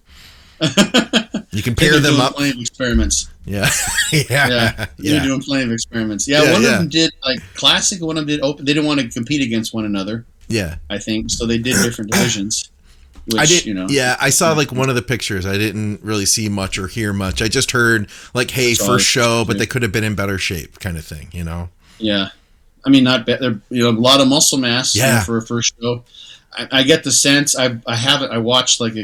You can pair them up. Plenty of experiments. Yeah. They're doing plenty of experiments. Yeah, one of them did like classic. One of them did open. They didn't want to compete against one another. Yeah, I think so. They did different divisions. Which, I did. Yeah, I saw like one of the pictures. I didn't really see much or hear much. I just heard like, "Hey, first show, but they could have been in better shape," kind of thing. Yeah, I mean, not bad. They're a lot of muscle mass for a first show. I get the sense. I watched like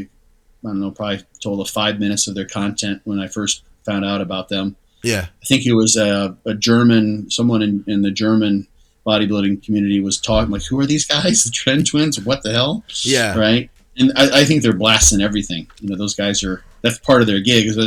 probably total 5 minutes of their content when I first found out about them. Yeah, I think it was a German, someone in the German bodybuilding community was talking like, "Who are these guys? The Trend Twins? What the hell?" Yeah, right. And I think they're blasting everything. Those guys that's part of their gig. Is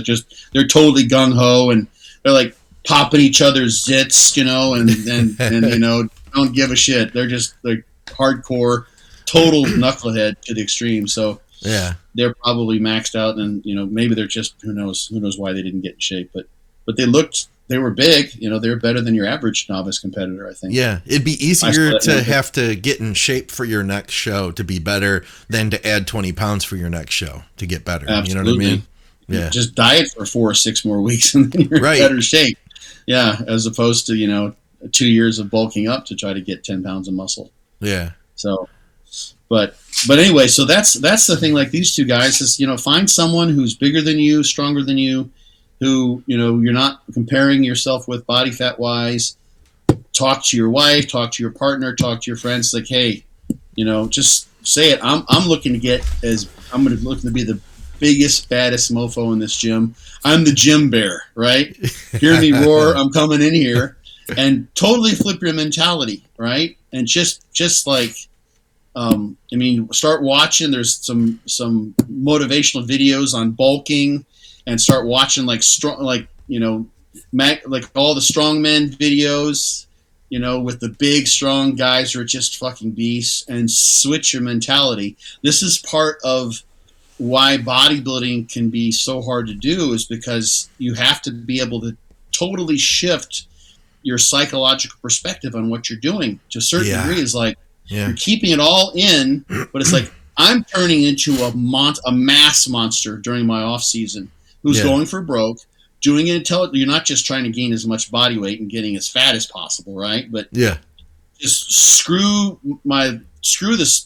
they're totally gung ho, and they're like popping each other's zits, and don't give a shit. They're just like hardcore, total knucklehead to the extreme. So yeah, they're probably maxed out, and maybe they're just who knows why they didn't get in shape, but they were big. They were better than your average novice competitor, I think. Yeah, it'd be easier to have to get in shape for your next show to be better than to add 20 pounds for your next show to get better. Absolutely. You know what I mean? Yeah. Just diet for 4 or 6 more weeks and then you're in better shape. Yeah, as opposed to 2 years of bulking up to try to get 10 pounds of muscle. Yeah. So, but anyway, so that's the thing. Like these two guys is find someone who's bigger than you, stronger than you, who you're not comparing yourself with body fat wise. Talk to your wife, talk to your partner, talk to your friends. Like, hey, just say it. I'm looking to get looking to be the biggest, baddest mofo in this gym. I'm the gym bear, right? Hear me roar. I'm coming in here, and totally flip your mentality, right? And just like, start watching. There's some motivational videos on bulking, and start watching like strong, like all the strongman videos, with the big, strong guys who are just fucking beasts, and switch your mentality. This is part of why bodybuilding can be so hard to do, is because you have to be able to totally shift your psychological perspective on what you're doing to a certain degree. Is like, you're keeping it all in, but it's like, I'm turning into a mass monster during my off season who's going for broke, doing it until you're not just trying to gain as much body weight and getting as fat as possible, right? But just screw my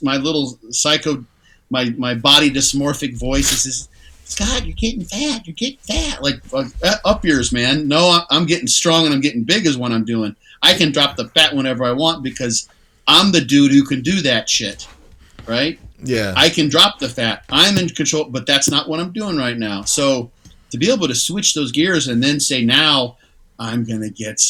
little psycho, my body dysmorphic voice says, Scott, you're getting fat. Like, up yours, man. No, I'm getting strong and I'm getting big is what I'm doing. I can drop the fat whenever I want because I'm the dude who can do that shit, right? Yeah. I can drop the fat. I'm in control, but that's not what I'm doing right now. So to be able to switch those gears and then say, now I'm going to get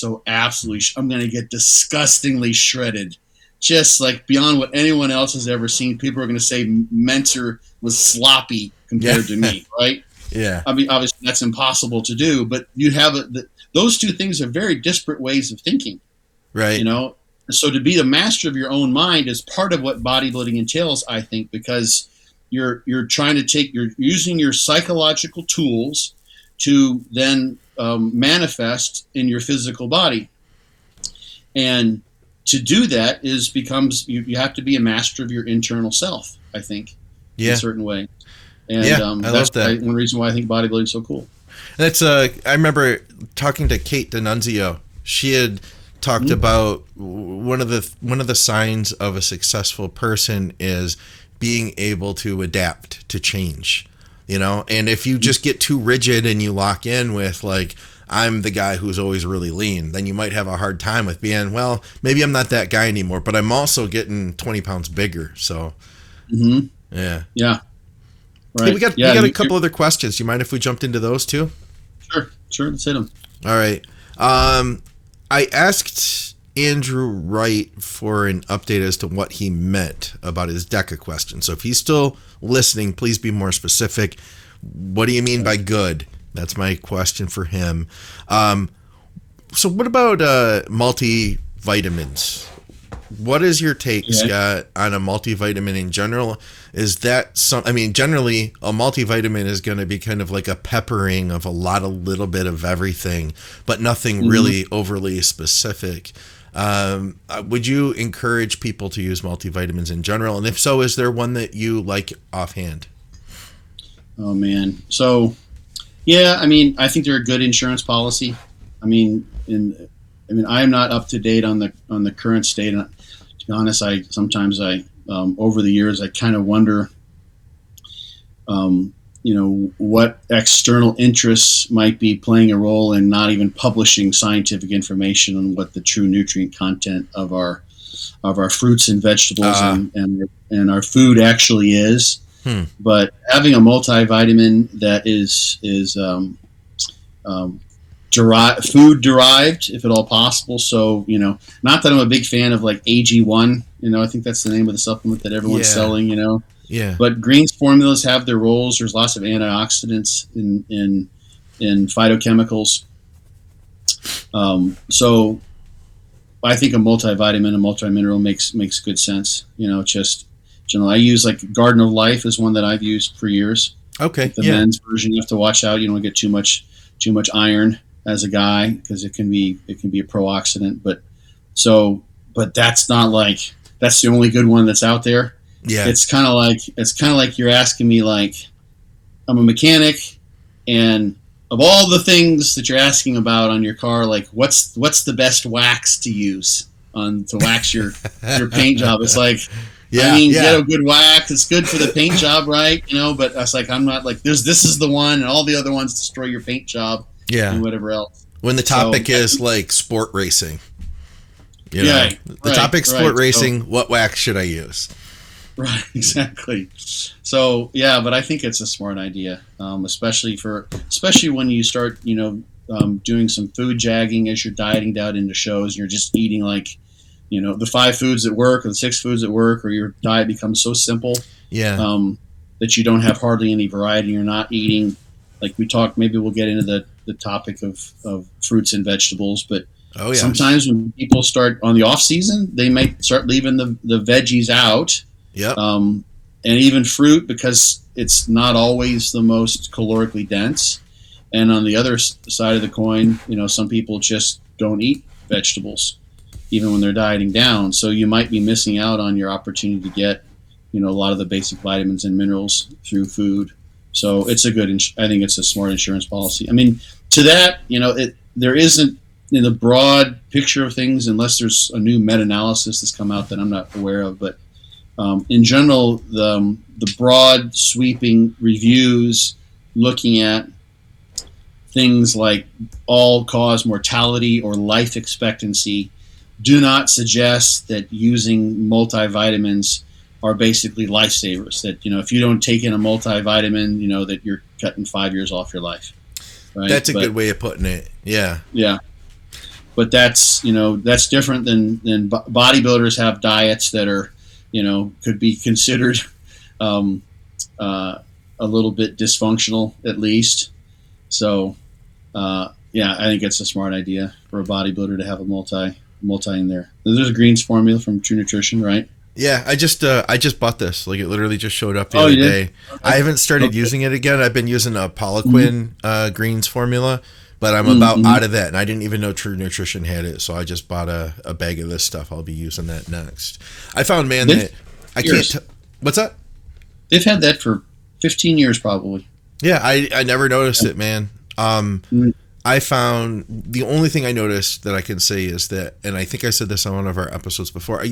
I'm going to get disgustingly shredded. Just like beyond what anyone else has ever seen. People are going to say Mentor was sloppy compared to me, right? Yeah. I mean, obviously that's impossible to do, but you have those two things are very disparate ways of thinking, right? So to be the master of your own mind is part of what bodybuilding entails, I think, because you're using your psychological tools to then manifest in your physical body, and to do that you have to be a master of your internal self, I think, in a certain way. And that's one reason why I think bodybuilding is so cool. That's I remember talking to Kate D'Annunzio. She had talked about one of the signs of a successful person is being able to adapt to change. And if you just get too rigid and you lock in with like, I'm the guy who's always really lean, then you might have a hard time with being, well, maybe I'm not that guy anymore, but I'm also getting 20 pounds bigger. So, yeah. Right. Hey, we got a couple other questions. You mind if we jumped into those too? Sure. Let's hit them. All right. I asked Andrew Wright for an update as to what he meant about his Deca question. So if he's still listening, please be more specific. What do you mean by good? That's my question for him. So what about multivitamins? What is your take, Scott, on a multivitamin in general? Is that generally a multivitamin is going to be kind of like a peppering of a little bit of everything, but nothing really overly specific. Would you encourage people to use multivitamins in general? And if so, is there one that you like offhand? Oh, man. So, I think they're a good insurance policy. I am not up to date on the current state. And to be honest, sometimes over the years, I kind of wonder, what external interests might be playing a role in not even publishing scientific information on what the true nutrient content of our fruits and vegetables and our food actually is. But having a multivitamin that is food derived, if at all possible. So, not that I'm a big fan of like AG1, I think that's the name of the supplement that everyone's selling, Yeah. But greens formulas have their roles. There's lots of antioxidants in phytochemicals. So I think a multivitamin, a multimineral makes good sense. I use like Garden of Life is one that I've used for years. Okay. The men's version, you have to watch out. You don't get too much iron as a guy because it can be a pro-oxidant. But that's not like that's the only good one that's out there. Yeah. It's kind of like you're asking me, like, I'm a mechanic, and of all the things that you're asking about on your car, like what's the best wax to use to wax your paint job? It's like, get a good wax. It's good for the paint job, right? But I was like, I'm not like this is the one, and all the other ones destroy your paint job. Yeah, and whatever else. When the topic is like sport racing, the topic sport racing. So, what wax should I use? Right, exactly. So yeah, but I think it's a smart idea, especially when you start, doing some food jagging as you're dieting down into shows. And you're just eating like, the 5 foods that work or the 6 foods that work, or your diet becomes so simple, that you don't have hardly any variety. You're not eating, like we talked. Maybe we'll get into the topic of fruits and vegetables, but. Oh, yeah. Sometimes when people start on the off season, they might start leaving the veggies out. Yep. And even fruit, because it's not always the most calorically dense. And on the other side of the coin, some people just don't eat vegetables, even when they're dieting down. So you might be missing out on your opportunity to get, a lot of the basic vitamins and minerals through food. So it's I think it's a smart insurance policy. I mean, to that, there isn't, in the broad picture of things, unless there's a new meta-analysis that's come out that I'm not aware of, but in general, the broad sweeping reviews looking at things like all-cause mortality or life expectancy do not suggest that using multivitamins are basically lifesavers. That, if you don't take in a multivitamin, that you're cutting 5 years off your life. Right? That's a good way of putting it. Yeah. Yeah. But that's different than bodybuilders have diets that are, could be considered a little bit dysfunctional at least. So, I think it's a smart idea for a bodybuilder to have a multi in there. There's a greens formula from True Nutrition, right? Yeah, I just bought this. Like, it literally just showed up the other day. Okay. I haven't started using it again. I've been using a Poliquin greens formula. But I'm about out of that, and I didn't even know True Nutrition had it, so I just bought a bag of this stuff. I'll be using that next. I found, that I can't. What's that? They've had that for 15 years, probably. Yeah, I never noticed it, man. I found the only thing I noticed that I can say is that, and I think I said this on one of our episodes before.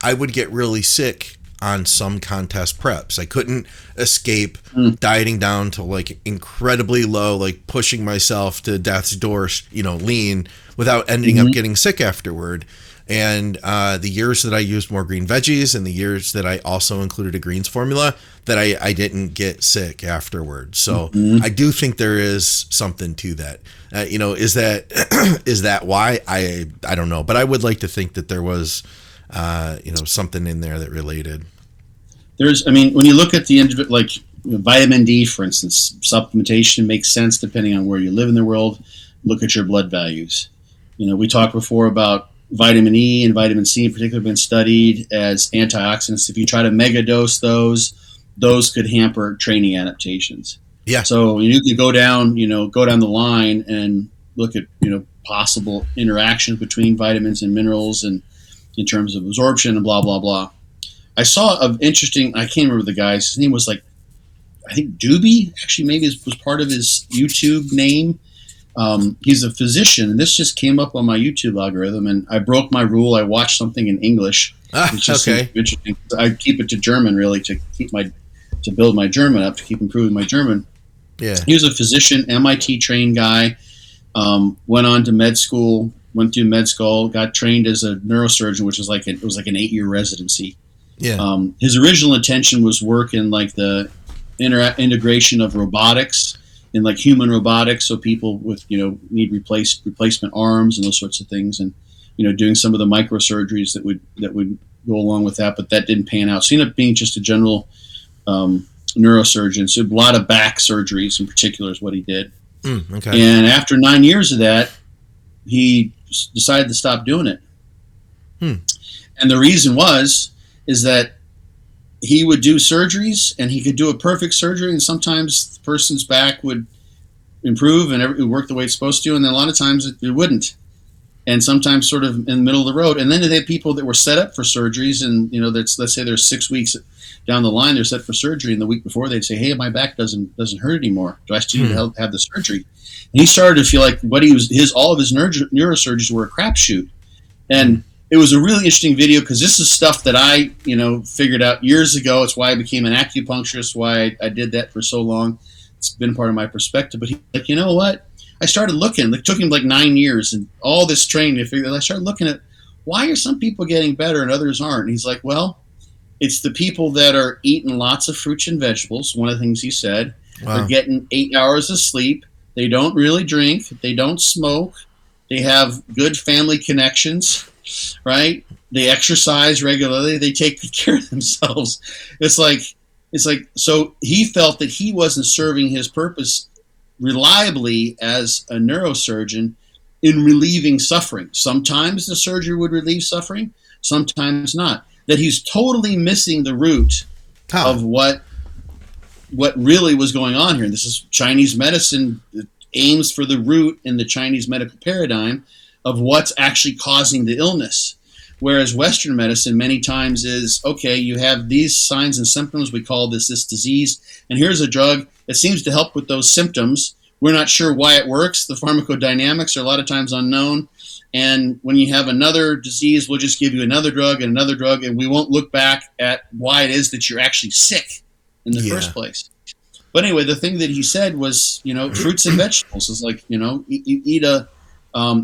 I would get really sick on some contest preps. I couldn't escape dieting down to like incredibly low, like pushing myself to death's door, lean, without ending up getting sick afterward. And the years that I used more green veggies and the years that I also included a greens formula, that I didn't get sick afterwards. So I do think there is something to that. Is that why? I don't know, but I would like to think that there was something in there that related. When you look at the individual, like vitamin D, for instance, supplementation makes sense depending on where you live in the world. Look at your blood values. We talked before about vitamin E and vitamin C in particular have been studied as antioxidants. If you try to mega dose those could hamper training adaptations. Yeah. So you can go down the line and look at, possible interactions between vitamins and minerals and in terms of absorption and blah, blah, blah. I saw an interesting, I can't remember the guy's, his name was I think Doobie, actually maybe it was part of his YouTube name. He's a physician, and this just came up on my YouTube algorithm, and I broke my rule. I watched something in English. Which is okay. Interesting. I keep it to German, really, to build my German up, to keep improving my German. Yeah. He was a physician, MIT trained guy, went on to med school, went through med school, got trained as a neurosurgeon, which was like an 8-year residency. Yeah. His original intention was work in like the integration of robotics in like human robotics, so people with need replacement arms and those sorts of things, and doing some of the microsurgeries that would go along with that, but that didn't pan out. So he ended up being just a general neurosurgeon. So a lot of back surgeries in particular is what he did. Okay. And after 9 years of that, he decided to stop doing it. And the reason is that he would do surgeries, and he could do a perfect surgery, and sometimes the person's back would improve and it would work the way it's supposed to, and then a lot of times it wouldn't. And sometimes sort of in the middle of the road. And then they had people that were set up for surgeries, and let's say there's 6 weeks down the line, they're set for surgery, and the week before they'd say, "Hey, my back doesn't hurt anymore. Do I still need to have the surgery?" And he started to feel like all of his neurosurgeries were a crapshoot. And it was a really interesting video, because this is stuff that I figured out years ago. It's why I became an acupuncturist, why I did that for so long. It's been part of my perspective. But he's like, you know what? I started looking. It took him like 9 years and all this training to figure. I started looking at why are some people getting better and others aren't. And he's like, well, It's the people that are eating lots of fruits and vegetables. One of the things he said, they're getting 8 hours of sleep. They don't really drink. They don't smoke. They have good family connections, right? They exercise regularly. They take good care of themselves. It's like, so he felt that he wasn't serving his purpose reliably as a neurosurgeon in relieving suffering. Sometimes the surgery would relieve suffering, sometimes not. That he's totally missing the root of what really was going on here. This is Chinese medicine that aims for the root in the Chinese medical paradigm of what's actually causing the illness. Whereas Western medicine many times is, okay, you have these signs and symptoms, we call this disease, and here's a drug that seems to help with those symptoms. We're not sure why it works. The pharmacodynamics are a lot of times unknown. And when you have another disease, we'll just give you another drug, and we won't look back at why it is that you're actually sick in the first place. But anyway, the thing that he said was, fruits and vegetables is like, eat a,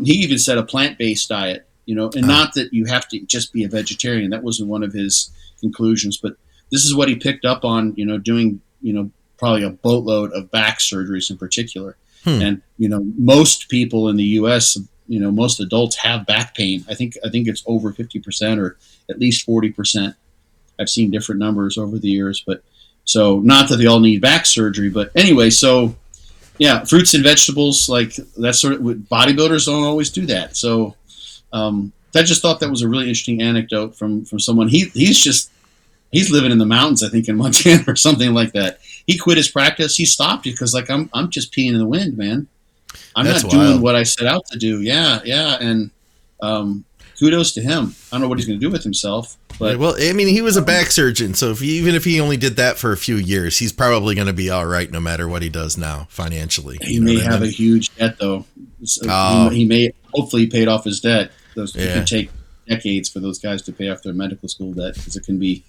he even said a plant-based diet, and not that you have to just be a vegetarian. That wasn't one of his conclusions, but this is what he picked up on, doing, probably a boatload of back surgeries in particular. And, most people in the U.S., most adults have back pain. I think it's over 50% or at least 40%. I've seen different numbers over the years, but so not that they all need back surgery, but anyway, so yeah, fruits and vegetables, like that sort of, bodybuilders don't always do that. So I just thought that was a really interesting anecdote from someone. He's living in the mountains, I think in Montana or something like that. He quit his practice. He stopped it because I'm just peeing in the wind, man. That's not doing what I set out to do. Yeah. And kudos to him. I don't know what he's going to do with himself. But well, I mean, he was a back surgeon, so even if he only did that for a few years, he's probably going to be all right no matter what he does now financially. He may have a huge debt, though. He may hopefully paid off his debt. It could take decades for those guys to pay off their medical school debt because it can be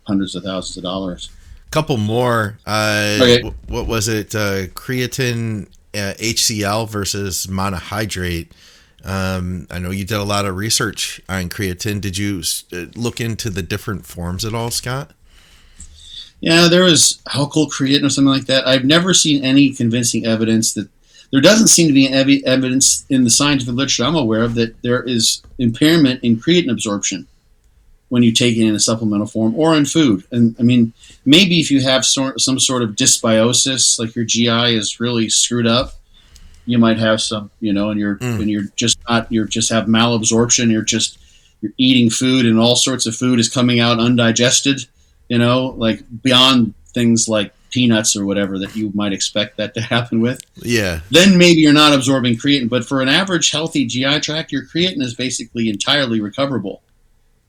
hundreds of thousands of dollars. Couple more. Okay. What was it? Creatine HCI versus monohydrate. I know you did a lot of research on creatine. Did you look into the different forms at all, Scott? Yeah, there was alkyl creatine or something like that. I've never seen any convincing evidence that there doesn't seem to be any evidence in the scientific literature I'm aware of that there is impairment in creatine absorption when you take it in a supplemental form or in food. And I mean, maybe if you have some sort of dysbiosis, like your GI is really screwed up, you might have some, and you're just have malabsorption. You're eating food and all sorts of food is coming out undigested, like beyond things like peanuts or whatever that you might expect that to happen with. Yeah. Then maybe you're not absorbing creatine, but for an average healthy GI tract, your creatine is basically entirely recoverable.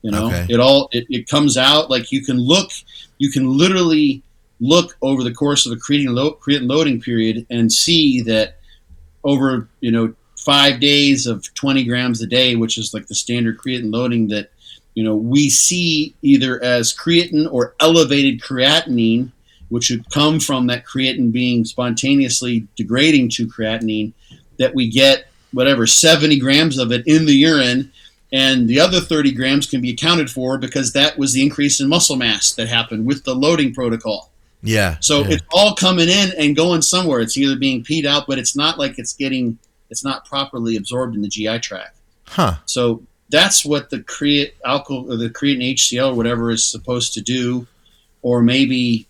Okay. It comes out like you can literally look over the course of a creatine loading period and see that over 5 days of 20 grams a day, which is like the standard creatine loading that we see either as creatine or elevated creatinine, which would come from that creatine being spontaneously degrading to creatinine, that we get 70 grams of it in the urine, and the other 30 grams can be accounted for because that was the increase in muscle mass that happened with the loading protocol. Yeah. So it's all coming in and going somewhere. It's either being peed out, but it's not like it's not properly absorbed in the GI tract. Huh. So that's what the creatine HCI or whatever is supposed to do, or maybe,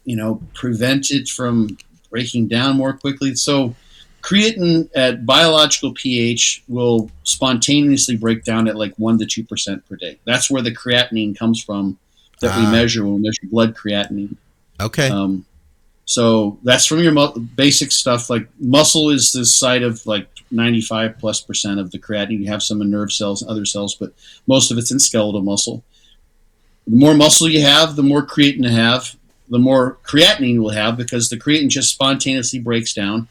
prevent it from breaking down more quickly. So creatine at biological pH will spontaneously break down at like 1 to 2% per day. That's where the creatinine comes from that we measure when we measure blood creatinine. Okay. So that's from your basic stuff. Like muscle is the site of like 95+% of the creatinine. You have some in nerve cells and other cells, but most of it's in skeletal muscle. The more muscle you have, the more creatine you have, the more creatinine you will have, because the creatine just spontaneously breaks down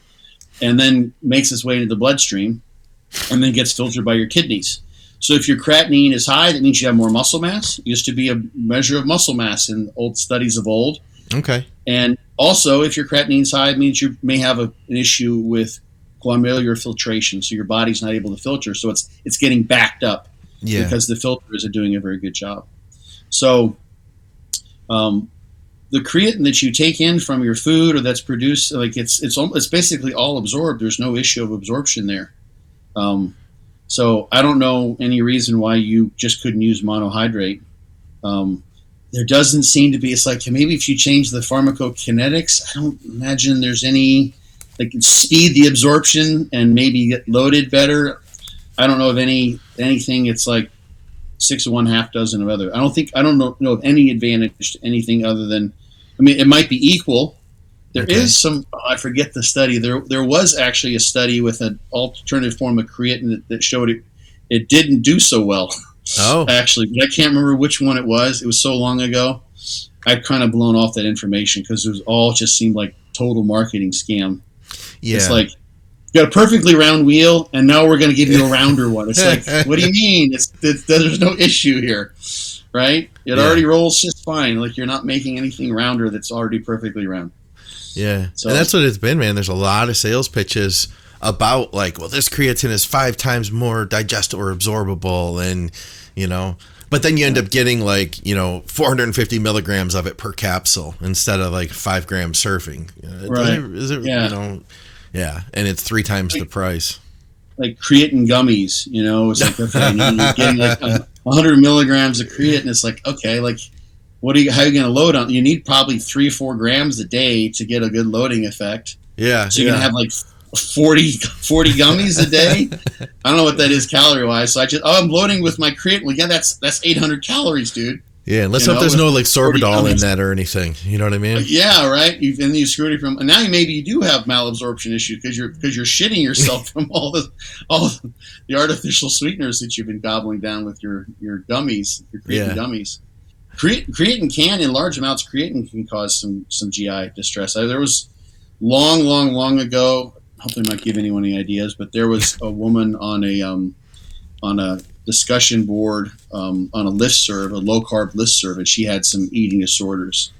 and then makes its way into the bloodstream and then gets filtered by your kidneys. So if your creatinine is high, that means you have more muscle mass. It used to be a measure of muscle mass in old studies of old. Okay. And also, if your creatinine is high, it means you may have an issue with glomerular filtration. So your body's not able to filter. So it's getting backed up because the filter isn't doing a very good job. So The creatine that you take in from your food or that's produced, like it's basically all absorbed. There's no issue of absorption there. So I don't know any reason why you just couldn't use monohydrate. There doesn't seem to be. It's like maybe if you change the pharmacokinetics, I don't imagine there's any like speed the absorption and maybe get loaded better. I don't know of anything. It's like 6 of 1/2 dozen of other. I don't know of any advantage to anything other than, I mean, it might be equal. There is some, I forget the study. There was actually a study with an alternative form of creatine that showed it didn't do so well. Oh, actually, but I can't remember which one it was. It was so long ago. I've kind of blown off that information because it was all just seemed like total marketing scam. Yeah, it's like, you got a perfectly round wheel, and now we're going to give you a rounder one. It's like, what do you mean? There's no issue here, right? It already rolls just fine. Like, you're not making anything rounder that's already perfectly round. Yeah, so, and that's what it's been, man. There's a lot of sales pitches about like, well, this creatine is 5 times more digestible or absorbable, and but then you end up getting like 450 milligrams of it per capsule instead of like 5 grams surfing. Right? Is it yeah, and it's 3 times the price. Like creatine gummies, it's like, okay, you're getting like 100 milligrams of creatine. It's like, okay, like, how are you going to load on? You need probably 3 or 4 grams a day to get a good loading effect. Yeah. So you're going to have like 40 gummies a day. I don't know what that is calorie wise. So I'm loading with my creatine. Well, yeah, that's 800 calories, dude. Yeah, let's hope there's no like sorbitol in that or anything. You know what I mean? Yeah, right. And you screwed it from. And now maybe you do have malabsorption issues because you're shitting yourself from all the artificial sweeteners that you've been gobbling down with your gummies, your creatine gummies. Creatine can, in large amounts, creatine can cause some GI distress. There was long ago. Hopefully, I might give anyone any ideas, but there was a woman on a discussion board on a listserv, a low carb listserv, and she had some eating disorders.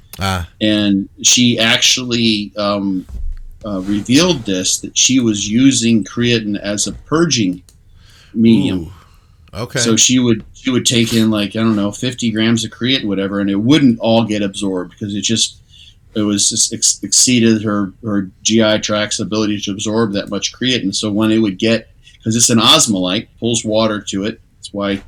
And she actually revealed that she was using creatine as a purging medium. Ooh. Okay. So she would take in like, I don't know, 50 grams of creatine, whatever, and it wouldn't all get absorbed because it was just exceeded her GI tract's ability to absorb that much creatine. So when it would get, because it's an osmolyte, pulls water to it. That's why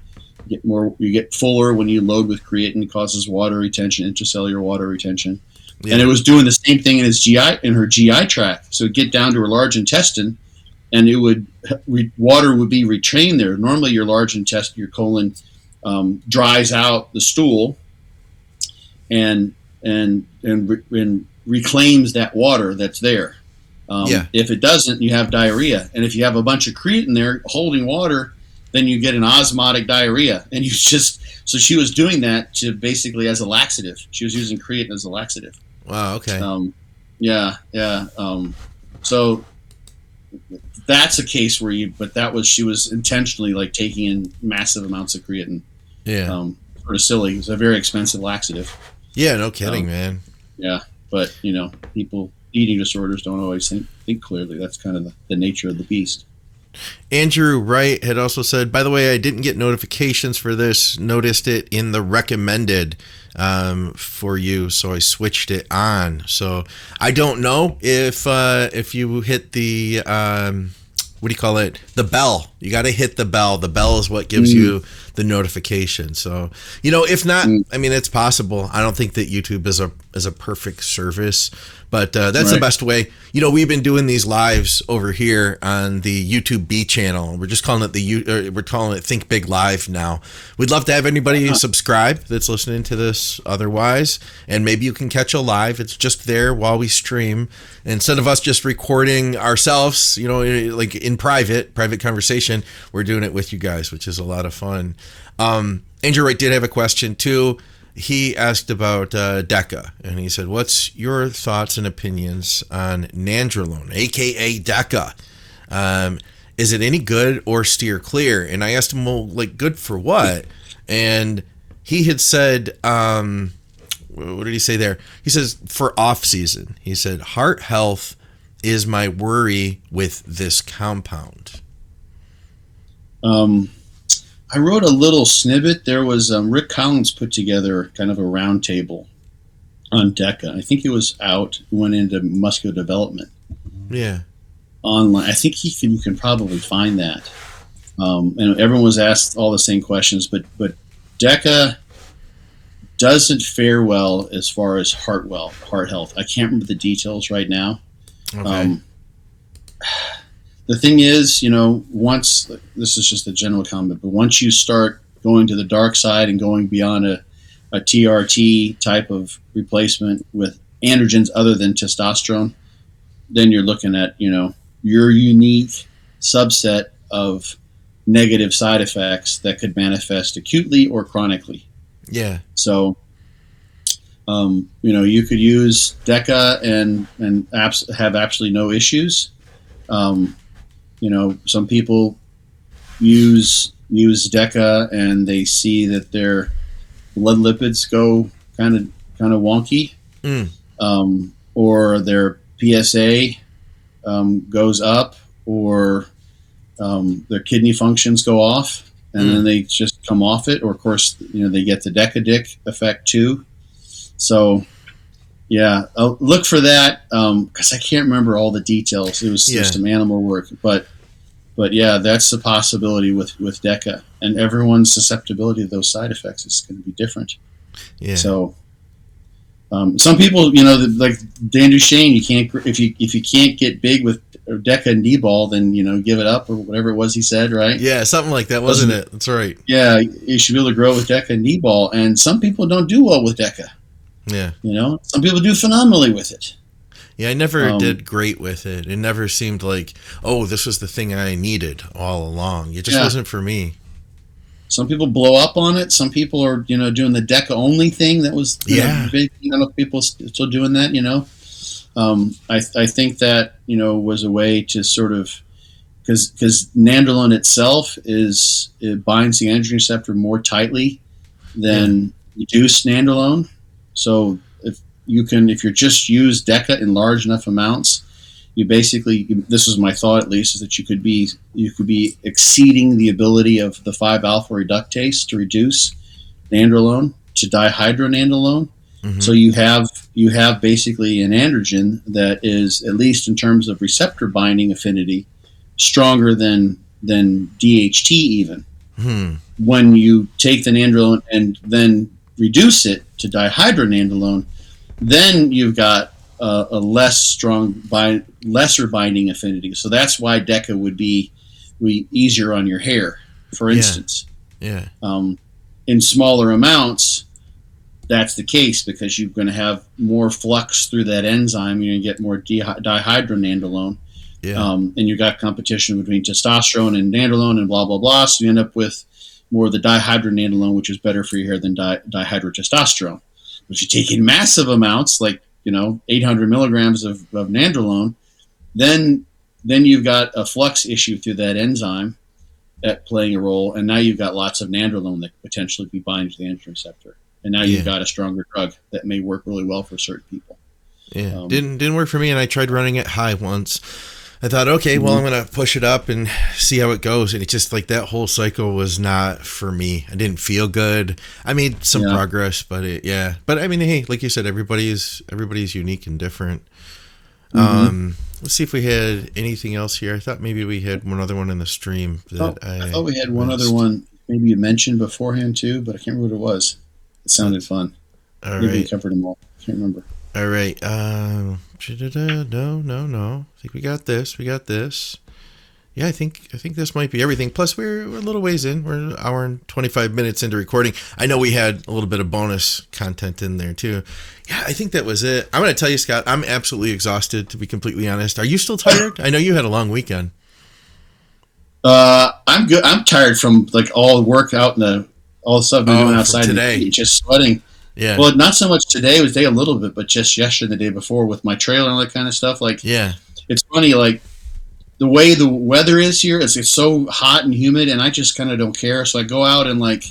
you get fuller when you load with creatine. It causes water retention, intracellular water retention. Yeah. And it was doing the same thing in her GI tract. So it'd get down to her large intestine, and water would be retained there. Normally, your large intestine, your colon, dries out the stool, and reclaims that water that's there. If it doesn't, you have diarrhea. And if you have a bunch of creatine there holding water, then you get an osmotic diarrhea. And so she was doing that to basically as a laxative. She was using creatine as a laxative. Wow. Okay. So that's a case where she was intentionally like taking in massive amounts of creatine. Yeah. Sort of silly. It was a very expensive laxative. Yeah, no kidding, man. Yeah, but people eating disorders don't always think clearly. That's kind of the nature of the beast. Andrew Wright had also said, by the way, I didn't get notifications for this. Noticed it in the recommended for you, so I switched it on. So I don't know if you hit the what do you call it? The bell. You got to hit the bell. The bell is what gives you the notification. So, if not, I mean, it's possible. I don't think that YouTube is a perfect service, but that's the best way. We've been doing these lives over here on the YouTube B channel. We're just calling it we're calling it Think Big Live now. We'd love to have anybody subscribe that's listening to this otherwise, and maybe you can catch a live. It's just there while we stream. Instead of us just recording ourselves, like in private conversation, we're doing it with you guys, which is a lot of fun. Andrew Wright did have a question too. He asked about Deca, and he said, what's your thoughts and opinions on nandrolone, aka Deca? Is it any good or steer clear? And I asked him, well, like, good for what? And he had said, what did he say there? He says, for off season. He said, heart health is my worry with this compound. I wrote a little snippet. There was Rick Collins put together kind of a round table on Deca. I think it was out, went into muscular development. Yeah. Online. I think you can probably find that. And everyone was asked all the same questions, but Deca doesn't fare well as far as heart health. I can't remember the details right now. Okay. The thing is, once, this is just a general comment, but once you start going to the dark side and going beyond a TRT type of replacement with androgens other than testosterone, then you're looking at, your unique subset of negative side effects that could manifest acutely or chronically. Yeah. So, you could use Deca and have absolutely no issues. Some people use Deca and they see that their blood lipids go kind of wonky, or their PSA goes up, or their kidney functions go off, and then they just come off it. Or, of course, they get the Deca dick effect too. So, yeah, I'll look for that because I can't remember all the details. It was just some animal work, but yeah, that's the possibility with Deca, and everyone's susceptibility to those side effects is going to be different. Yeah. So, some people, like Dan Duchesne, you can't if you can't get big with Deca and D-ball, then give it up or whatever it was he said, right? Yeah, something like that, wasn't it? That's right. Yeah, you should be able to grow with Deca and D-ball, and some people don't do well with Deca. Yeah. Some people do phenomenally with it. Yeah, I never did great with it. It never seemed like, this was the thing I needed all along. It just wasn't for me. Some people blow up on it. Some people are, doing the Deca only thing. That was big. People still doing that. I think that was a way to sort of, because nandrolone itself it binds the androgen receptor more tightly than reduced nandrolone. So if you're just use Deca in large enough amounts, you basically, this is my thought at least, is that you could be exceeding the ability of the 5-alpha reductase to reduce nandrolone to dihydronandrolone. Mm-hmm. So you have basically an androgen that is, at least in terms of receptor binding affinity, stronger than DHT even. Mm-hmm. When you take the nandrolone and then reduce it to dihydronandrolone, then you've got a lesser binding affinity. So that's why Deca would be easier on your hair, for instance. Yeah. In smaller amounts, that's the case because you're going to have more flux through that enzyme. You're going to get more dihydronandrolone. Yeah. And you got competition between testosterone and nandrolone and blah, blah, blah. So you end up with more of the dihydronandrolone, which is better for your hair than dihydrotestosterone. But if you take in massive amounts, like 800 milligrams of nandrolone, then you've got a flux issue through that enzyme at playing a role, and now you've got lots of nandrolone that could potentially be binding to the androgen receptor, and now you've got a stronger drug that may work really well for certain people. Yeah, didn't work for me, and I tried running it high once. I thought, okay, well, I'm going to push it up and see how it goes. And it's just like that whole cycle was not for me. I didn't feel good. I made some progress, but But I mean, hey, like you said, everybody's unique and different. Mm-hmm. Let's see if we had anything else here. I thought maybe we had one other one in the stream. I thought we had one other one. Maybe you mentioned beforehand too, but I can't remember what it was. It sounded fun. Maybe we covered them all. I can't remember. All right. No. I think we got this. Yeah, I think this might be everything. Plus, we're a little ways in. We're an hour and 25 minutes into recording. I know we had a little bit of bonus content in there too. Yeah, I think that was it. I'm going to tell you, Scott, I'm absolutely exhausted, to be completely honest. Are you still tired? I know you had a long weekend. I'm good. I'm tired from like all the work out and all the stuff I'm doing outside today. Just sweating. Yeah. Well, not so much today. It was today a little bit, but just yesterday and the day before with my trailer and all that kind of stuff. Like, it's funny, like the way the weather is here, it's so hot and humid, and I just kind of don't care. So I go out and like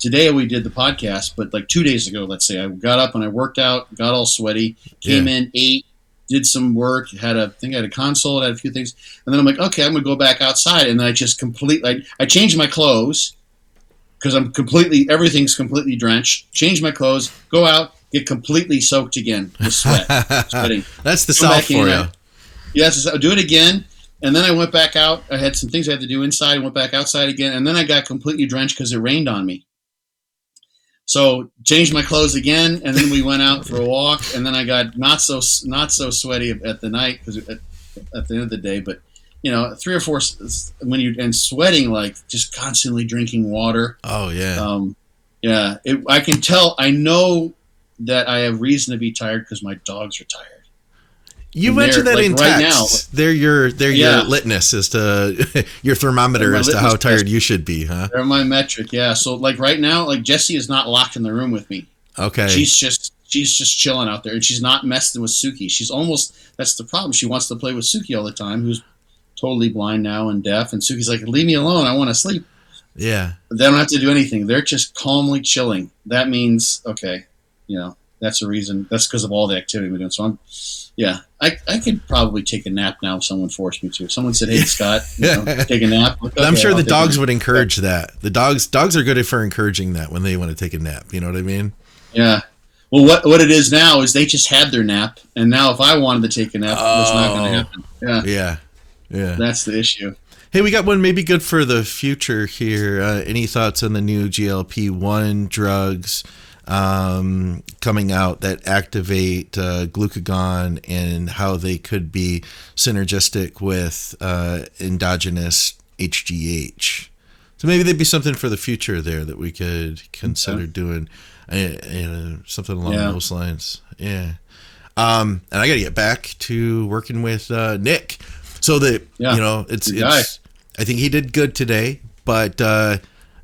today we did the podcast, but like 2 days ago, let's say, I got up and I worked out, got all sweaty, came in, ate, did some work, had a consult, had a few things, and then I'm like, okay, I'm gonna go back outside, and then I just I changed my clothes. Because everything's completely drenched. Change my clothes, go out, get completely soaked again with sweat, sweating. That's the South for you. Yes, I'll do it again. And then I went back out. I had some things I had to do inside. I went back outside again. And then I got completely drenched because it rained on me. So changed my clothes again. And then we went out for a walk. And then I got not so sweaty at the night because at the end of the day. But, 3 or 4 and sweating, like just constantly drinking water. Oh, yeah. Yeah. I can tell. I know that I have reason to be tired because my dogs are tired. You mentioned that in text. Right now, they're your litmus as to your thermometer as to how tired you should be, huh? They're my metric, yeah. So like right now, like Jessie is not locked in the room with me. Okay. She's just chilling out there, and she's not messing with Suki. That's the problem. She wants to play with Suki all the time, who's totally blind now and deaf, and Suki's like, leave me alone, I want to sleep. Yeah. They don't have to do anything. They're just calmly chilling. That means, okay, that's a reason. That's because of all the activity we're doing. So I could probably take a nap now if someone forced me to. If someone said, hey, Scott, take a nap. Okay, I'm sure the dogs would encourage that. The dogs are good for encouraging that when they want to take a nap. You know what I mean? Yeah. Well, what it is now is they just had their nap. And now if I wanted to take a nap, it's not going to happen. Yeah. Yeah. That's the issue. Hey, we got one maybe good for the future here. Any thoughts on the new GLP-1 drugs coming out that activate glucagon and how they could be synergistic with endogenous HGH? So maybe there'd be something for the future there that we could consider doing something along those lines. Yeah. And I got to get back to working with Nick. So that, it's I think he did good today, but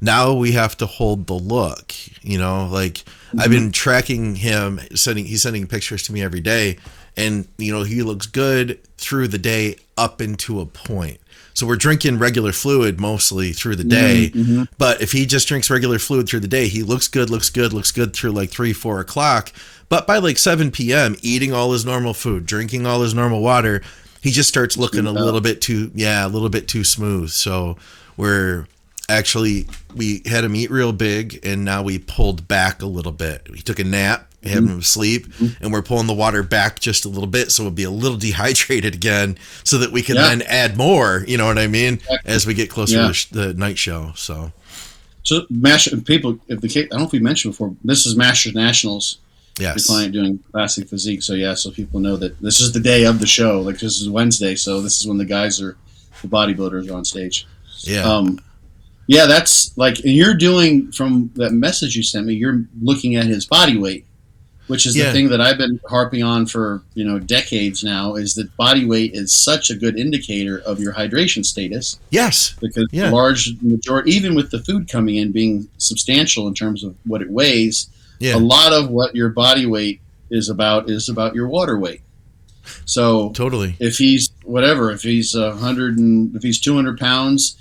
now we have to hold the look, I've been tracking him, he's sending pictures to me every day, and, he looks good through the day up into a point. So we're drinking regular fluid mostly through the day, but if he just drinks regular fluid through the day, he looks good through like 3-4 o'clock. But by like 7 p.m., eating all his normal food, drinking all his normal water, he just starts looking a little bit too smooth. So we had him eat real big, and now we pulled back a little bit. He took a nap, had him sleep, and we're pulling the water back just a little bit so we'll be a little dehydrated again so that we can then add more, you know what I mean, as we get closer to the night show. So people, I don't know if we mentioned before, this is Masters Nationals. Yes. The client doing classic physique. So people know that this is the day of the show. Like this is Wednesday, so this is when the bodybuilders are on stage. Yeah. That's like, and you're doing, from that message you sent me, you're looking at his body weight, which is the thing that I've been harping on for, decades now, is that body weight is such a good indicator of your hydration status. Yes. Because the large majority, even with the food coming in being substantial in terms of what it weighs, a lot of what your body weight is about your water weight. So totally, if he's 100 and if he's 200 pounds,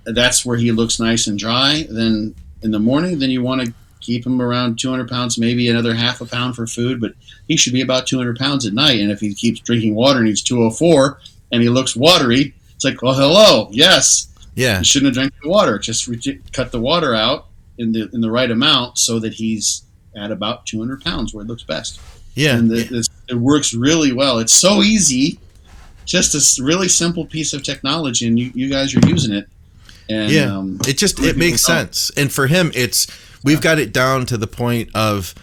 that's where he looks nice and dry. Then in the morning, then you want to keep him around 200 pounds, maybe another half a pound for food, but he should be about 200 pounds at night. And if he keeps drinking water and he's 204 and he looks watery, it's like, well, hello, yes, you shouldn't have drank the water. Just cut the water out in the right amount so that he's at about 200 pounds where it looks best. Yeah. And it works really well. It's so easy, just a really simple piece of technology, and you guys are using it. And it makes sense. And for him, we've got it down to the point of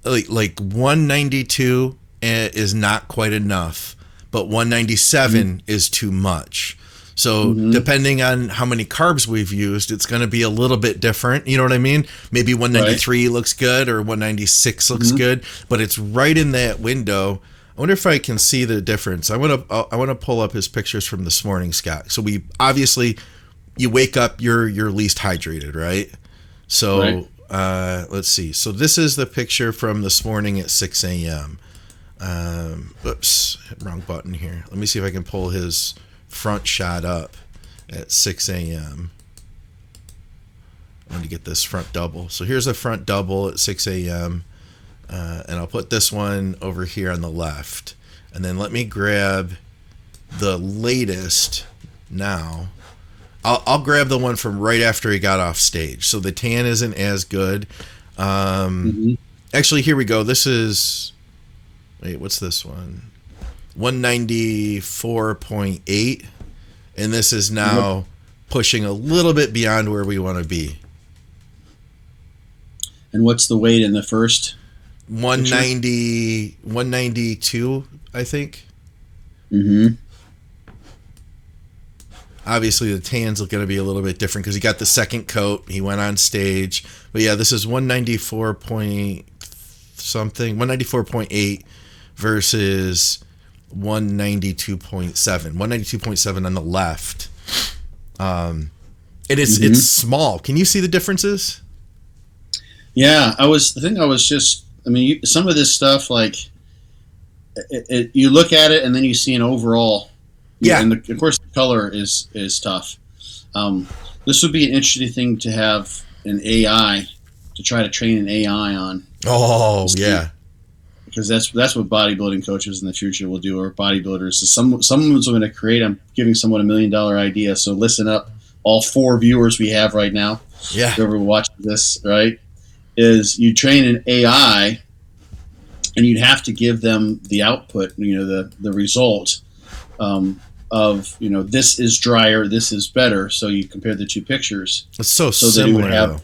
like 192 is not quite enough, but 197 is too much. So depending on how many carbs we've used, it's going to be a little bit different. You know what I mean? Maybe 193 looks good or 196 looks good, but it's right in that window. I wonder if I can see the difference. I want to pull up his pictures from this morning, Scott. So we obviously, you wake up, you're least hydrated, right? So let's see. So this is the picture from this morning at 6 a.m. Oops, wrong button here. Let me see if I can pull his front shot up at 6 a.m. I want to get this front double. So here's a front double at 6 a.m. And I'll put this one over here on the left. And then let me grab the latest now. I'll grab the one from right after he got off stage. So the tan isn't as good. And Actually, here we go. This is, wait, what's this one? 194.8. And this is now pushing a little bit beyond where we want to be. And what's the weight in the first? 190, 192, I think. Mm-hmm. Obviously, the tan's going to be a little bit different because he got the second coat. He went on stage. But yeah, this is 194 point something, 194.8 versus 192.7. 192.7 on the left. It's small. Can you see the differences? Yeah, I mean, some of this stuff, like, you look at it and then you see an overall. Yeah. And of course, the color is tough. This would be an interesting thing to have an AI, to try to train an AI on. Oh, yeah. Because that's what bodybuilding coaches in the future will do, or bodybuilders. So someone's going to create, I'm giving someone $1 million idea, so listen up, all 4 viewers we have right now, whoever watches this, right, is you train an AI, and you'd have to give them the output, the result of, this is drier, this is better, so you compare the 2 pictures. It's so similar, that you would have,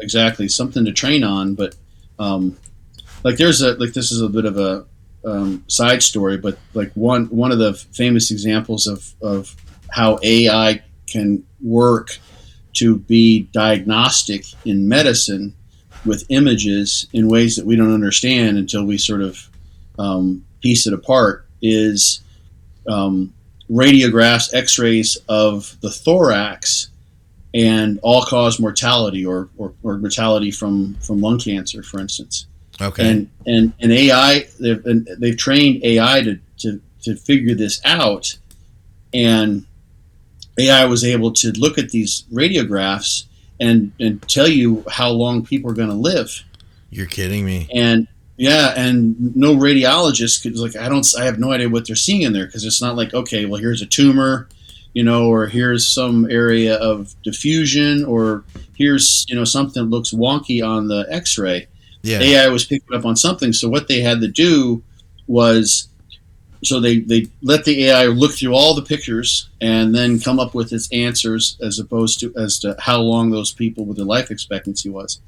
exactly, something to train on, but this is a bit of a side story, but like one of the famous examples of how AI can work to be diagnostic in medicine with images in ways that we don't understand until we sort of piece it apart is radiographs, x-rays of the thorax and all-cause mortality or mortality from lung cancer, for instance. Okay. And AI, they've trained AI to figure this out, and AI was able to look at these radiographs and tell you how long people are going to live. You're kidding me. And no radiologist could, I have no idea what they're seeing in there, because it's not like, okay, well, here's a tumor, or here's some area of diffusion, or here's something that looks wonky on the X-ray. Yeah. AI was picking up on something. So what they had to do was, so they let the AI look through all the pictures and then come up with its answers as to how long those people with their life expectancy was.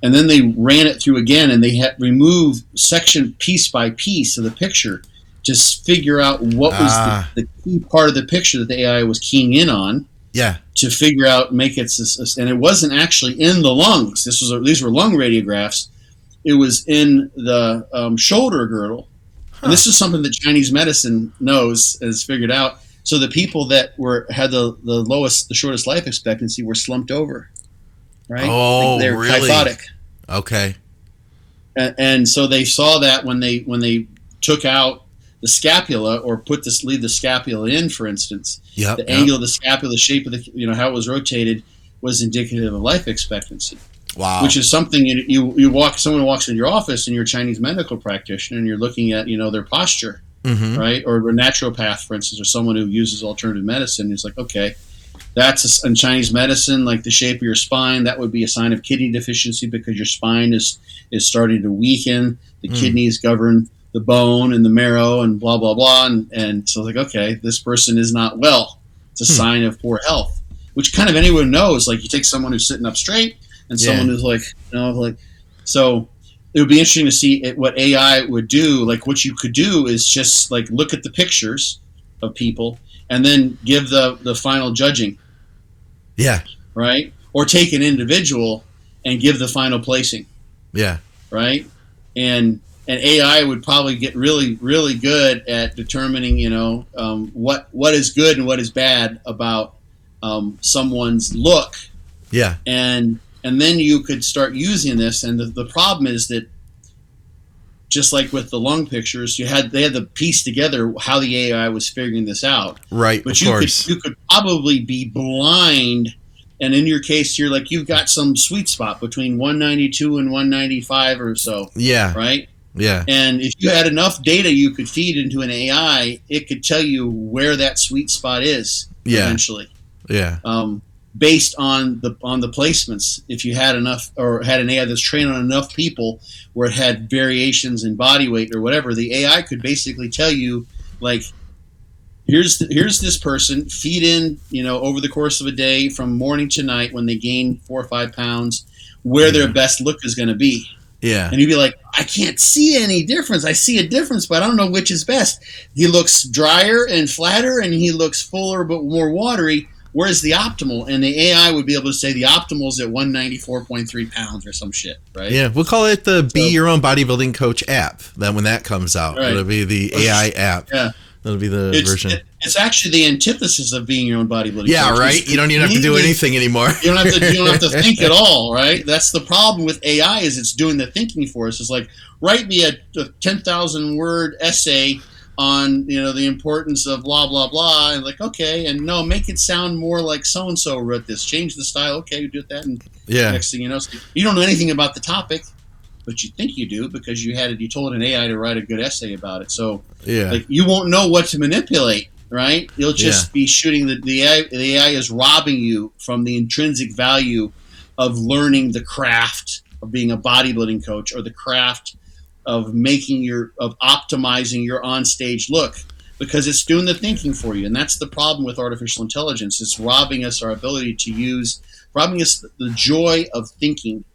And then they ran it through again, and they had removed section piece by piece of the picture to figure out what was the key part of the picture that the AI was keying in on. Yeah. To figure out, and it wasn't actually in the lungs. These were lung radiographs. It was in the shoulder girdle. Huh. And this is something that Chinese medicine has figured out. So the people that had the shortest life expectancy were slumped over, right? Oh, they're really? kyphotic. Okay. And so they saw that when they took out the scapula, or leave the scapula in, for instance, the angle of the scapula, the shape of the, how it was rotated, was indicative of life expectancy. Wow. Which is something someone walks into your office and you're a Chinese medical practitioner and you're looking at, their posture, right? Or a naturopath, for instance, or someone who uses alternative medicine. It's like, okay, that's in Chinese medicine, like the shape of your spine, that would be a sign of kidney deficiency, because your spine is starting to weaken. The kidneys govern the bone and the marrow and blah, blah, blah. And so like, okay, this person is not well. It's a sign of poor health, which kind of anyone knows. Like, you take someone who's sitting up straight, and someone who's so it would be interesting to see what AI would do. Like, what you could do is just like look at the pictures of people and then give the final judging. Yeah. Right? Or take an individual and give the final placing. Yeah. Right? And AI would probably get really, really good at determining, what is good and what is bad about someone's look. Yeah. And then you could start using this, and the problem is that, just like with the lung pictures, they had to piece together how the AI was figuring this out. Right, but of course. You could probably be blind, and in your case, you've got some sweet spot between 192 and 195 or so. Yeah. Right? Yeah. And if you had enough data you could feed into an AI, it could tell you where that sweet spot is eventually. Yeah. based on the placements. If you had enough, or had an AI that's trained on enough people where it had variations in body weight or whatever, the AI could basically tell you, like, here's this person, feed in, over the course of a day from morning to night, when they gain 4 or 5 pounds, where their best look is going to be. Yeah. And you'd be like, I can't see any difference. I see a difference, but I don't know which is best. He looks drier and flatter, and he looks fuller but more watery. Where's the optimal? And the AI would be able to say the optimal is at 194.3 pounds or some shit, right? Yeah, we'll call it the Be Your Own Bodybuilding Coach app. Then when that comes out, right. It'll be the AI app. Yeah. That'll be the version. It's actually the antithesis of being your own bodybuilding coach. Yeah, right? You don't even have to do anything anymore. You don't have to think at all, right? That's the problem with AI, is it's doing the thinking for us. It's like, write me a 10,000 word essay on, the importance of blah, blah, blah. And like, okay. And no, make it sound more like so-and-so wrote this. Change the style. Okay, we do that. And next thing you know, you don't know anything about the topic, but you think you do because you told an AI to write a good essay about it. So like, you won't know what to manipulate, right? You'll just be shooting the AI. The AI is robbing you from the intrinsic value of learning the craft of being a bodybuilding coach, or the craft of optimizing your on-stage look, because it's doing the thinking for you. And that's the problem with artificial intelligence. It's robbing us the joy of thinking.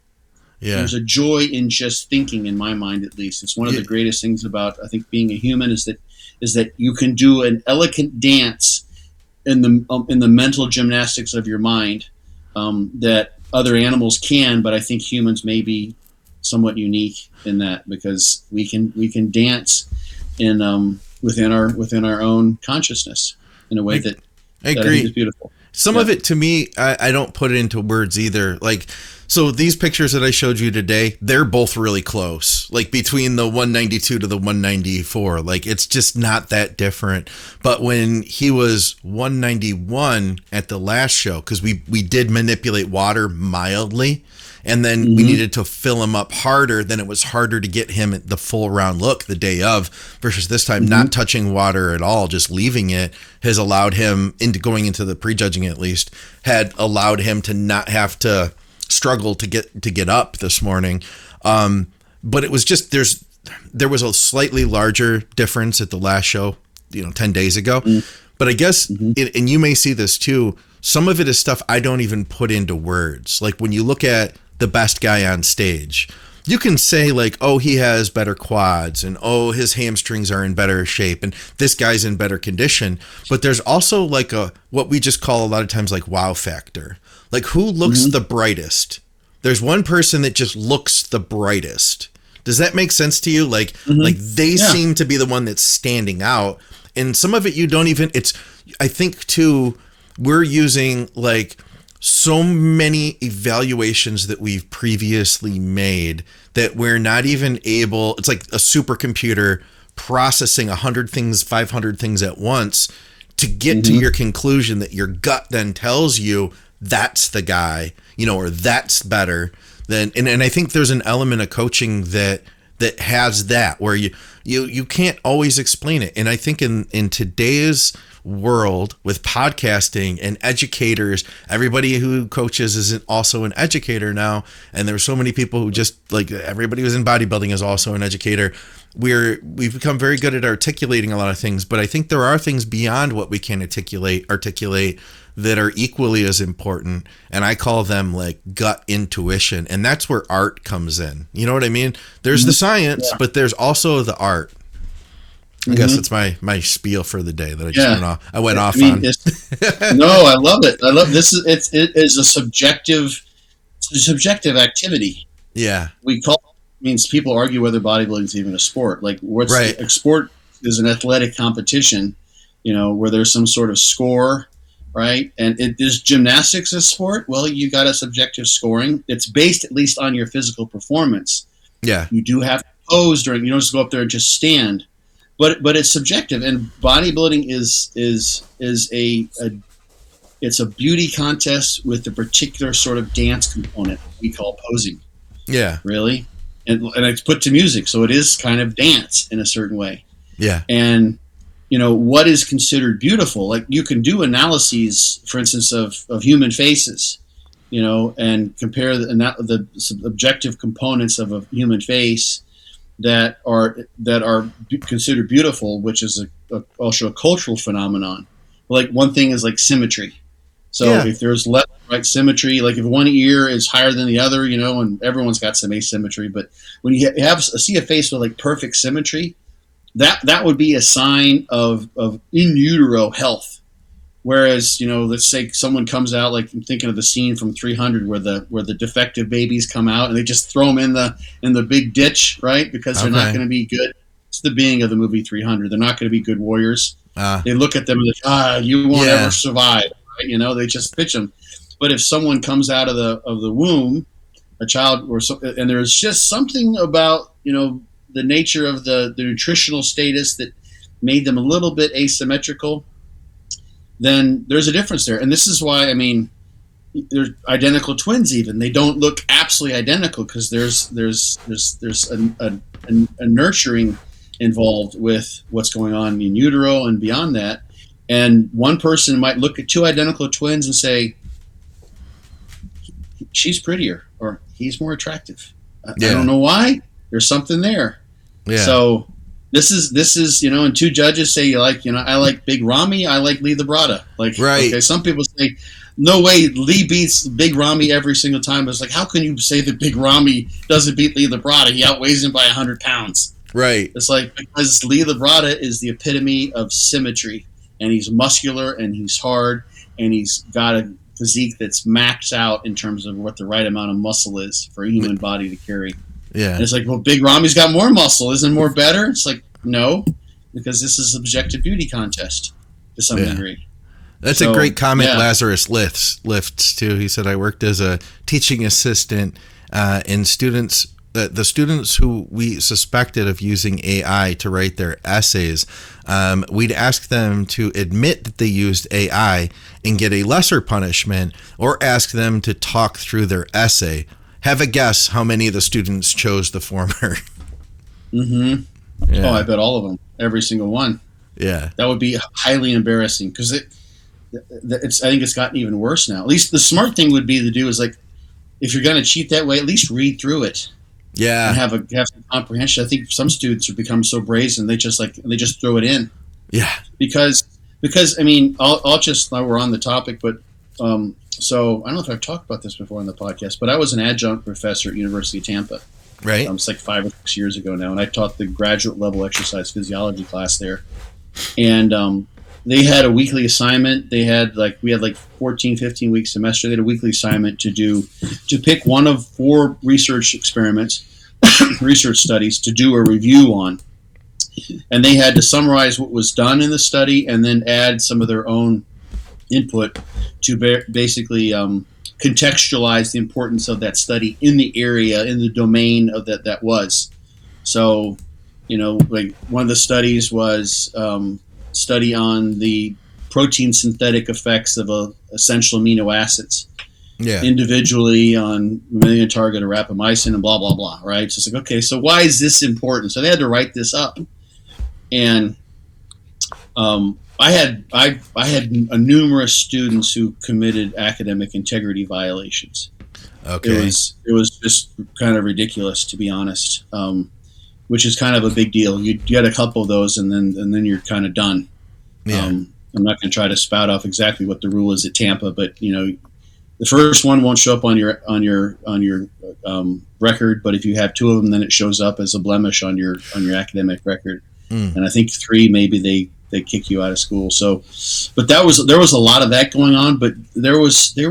Yeah. There's a joy in just thinking, in my mind, at least. It's one of the greatest things about, I think, being a human, is that you can do an elegant dance in the mental gymnastics of your mind that other animals can, but I think humans may be somewhat unique in that, because we can dance within our own consciousness in a way that I agree. That I think is beautiful. Some of it, to me, I don't put it into words either. Like, so these pictures that I showed you today, they're both really close. Like, between the 192 to the 194, like, it's just not that different. But when he was 191 at the last show, because we did manipulate water mildly, and then we needed to fill him up harder, then it was harder to get him the full round look the day of, versus this time not touching water at all, just leaving it, has allowed him, into going into the prejudging at least, had allowed him to not have to struggle to get up this morning. But it was just, there was a slightly larger difference at the last show, 10 days ago. But I guess, and you may see this too, some of it is stuff I don't even put into words. Like, when you look at the best guy on stage, you can say, like, oh, he has better quads, and oh, his hamstrings are in better shape, and this guy's in better condition. But there's also like what we just call a lot of times like wow factor. Like, who looks the brightest? There's one person that just looks the brightest. Does that make sense to you? Like, like they seem to be the one that's standing out. And some of it you don't even, I think too, we're using like so many evaluations that we've previously made that we're not even able, it's like a supercomputer processing 100 things, 500 things at once to get to your conclusion that your gut then tells you that's the guy, or that's better than, and I think there's an element of coaching that has that, where you can't always explain it. And I think in today's world with podcasting and educators, everybody who coaches is also an educator now. And there's so many people who just, like, everybody who's in bodybuilding is also an educator. We've become very good at articulating a lot of things, but I think there are things beyond what we can articulate that are equally as important. And I call them like gut intuition. And that's where art comes in. You know what I mean? There's the science, but there's also the art. I guess that's my spiel for the day that I just went off on. No, I love it. I love this. It is a subjective activity. Yeah. Means people argue whether bodybuilding is even a sport. Like, a sport is an athletic competition, where there's some sort of score, right? And is gymnastics a sport? Well, you got a subjective scoring. It's based at least on your physical performance. Yeah. You do have to pose you don't just go up there and just stand. But it's subjective, and bodybuilding is a beauty contest with a particular sort of dance component we call posing. Yeah. Really? And it's put to music, so it is kind of dance in a certain way. Yeah. And what is considered beautiful. Like you can do analyses, for instance, of human faces, and compare the objective components of a human face that are considered beautiful, which is also a cultural phenomenon. Like one thing is like symmetry. So if there's left and right symmetry, like if one ear is higher than the other, and everyone's got some asymmetry, but when you see a face with like perfect symmetry, that would be a sign of in utero health. Whereas, let's say someone comes out, like I'm thinking of the scene from 300 where the defective babies come out and they just throw them in the big ditch, right? Because they're not going to be good. It's the beginning of the movie 300. They're not going to be good warriors. They look at them and they're you won't ever survive. Right? They just pitch them. But if someone comes out of the womb, a child and there's just something about, the nature of the nutritional status that made them a little bit asymmetrical, then there's a difference there. And this is why, they're identical twins even. They don't look absolutely identical because there's a nurturing involved with what's going on in utero and beyond that. And one person might look at two identical twins and say, she's prettier or he's more attractive. I don't know why. There's something there. Yeah. So this is and two judges say I like Big Ramy, I like Lee Labrada. Okay, some people say no way Lee beats Big Ramy every single time. But it's like, how can you say that Big Ramy doesn't beat Lee Labrada? He outweighs him by 100 pounds. Right. It's like, because Lee Labrada is the epitome of symmetry, and he's muscular and he's hard and he's got a physique that's maxed out in terms of what the right amount of muscle is for a human body to carry. Yeah. And it's like, well, Big Ramy's got more muscle. Isn't more better? It's like, no, because this is an objective beauty contest to some degree. That's a great comment. Lazarus lifts too. He said, I worked as a teaching assistant and the students who we suspected of using AI to write their essays, we'd ask them to admit that they used AI and get a lesser punishment, or ask them to talk through their essay. Have a guess how many of the students chose the former. Mm-hmm. Yeah. Oh, I bet all of them. Every single one. Yeah. That would be highly embarrassing because I think it's gotten even worse now. At least the smart thing would be to do is, like, if you're going to cheat that way, at least read through it. Yeah. And have some comprehension. I think some students have become so brazen they just throw it in. Yeah. Because I'll just, now we're on the topic, but so I don't know if I've talked about this before on the podcast, but I was an adjunct professor at University of Tampa. Right. It's like 5 or 6 years ago now, and I taught the graduate level exercise physiology class there. And they had a weekly assignment. We had 14, 15 week semester. They had a weekly assignment to pick one of 4 research experiments, research studies to do a review on. And they had to summarize what was done in the study and then add some of their own input to basically contextualize the importance of that study in the area, in the domain of that was. So, like one of the studies was study on the protein synthetic effects of essential amino acids. Yeah. Individually on mammalian target or rapamycin and blah, blah, blah, right? So it's like, okay, so why is this important? So they had to write this up. And I had numerous students who committed academic integrity violations. Okay. It was just kind of ridiculous, to be honest, which is kind of a big deal. You get a couple of those, and then you're kind of done. Yeah. I'm not going to try to spout off exactly what the rule is at Tampa, but the first one won't show up on your record, but if you have 2 of them, then it shows up as a blemish on your academic record. And I think 3 maybe they kick you out of school. So, but there was a lot of that going on. But there were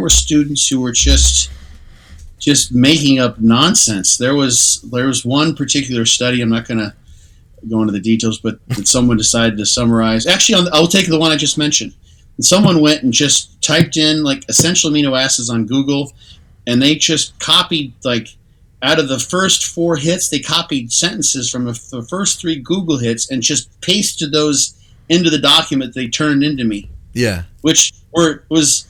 students who were just making up nonsense. There was one particular study. I'm not going to go into the details, but that someone decided to summarize. Actually, I'll take the one I just mentioned. And someone went and just typed in like essential amino acids on Google, and they just copied out of the first 4 hits, they copied sentences from the first 3 Google hits and just pasted those into the document they turned into me. Yeah. Which was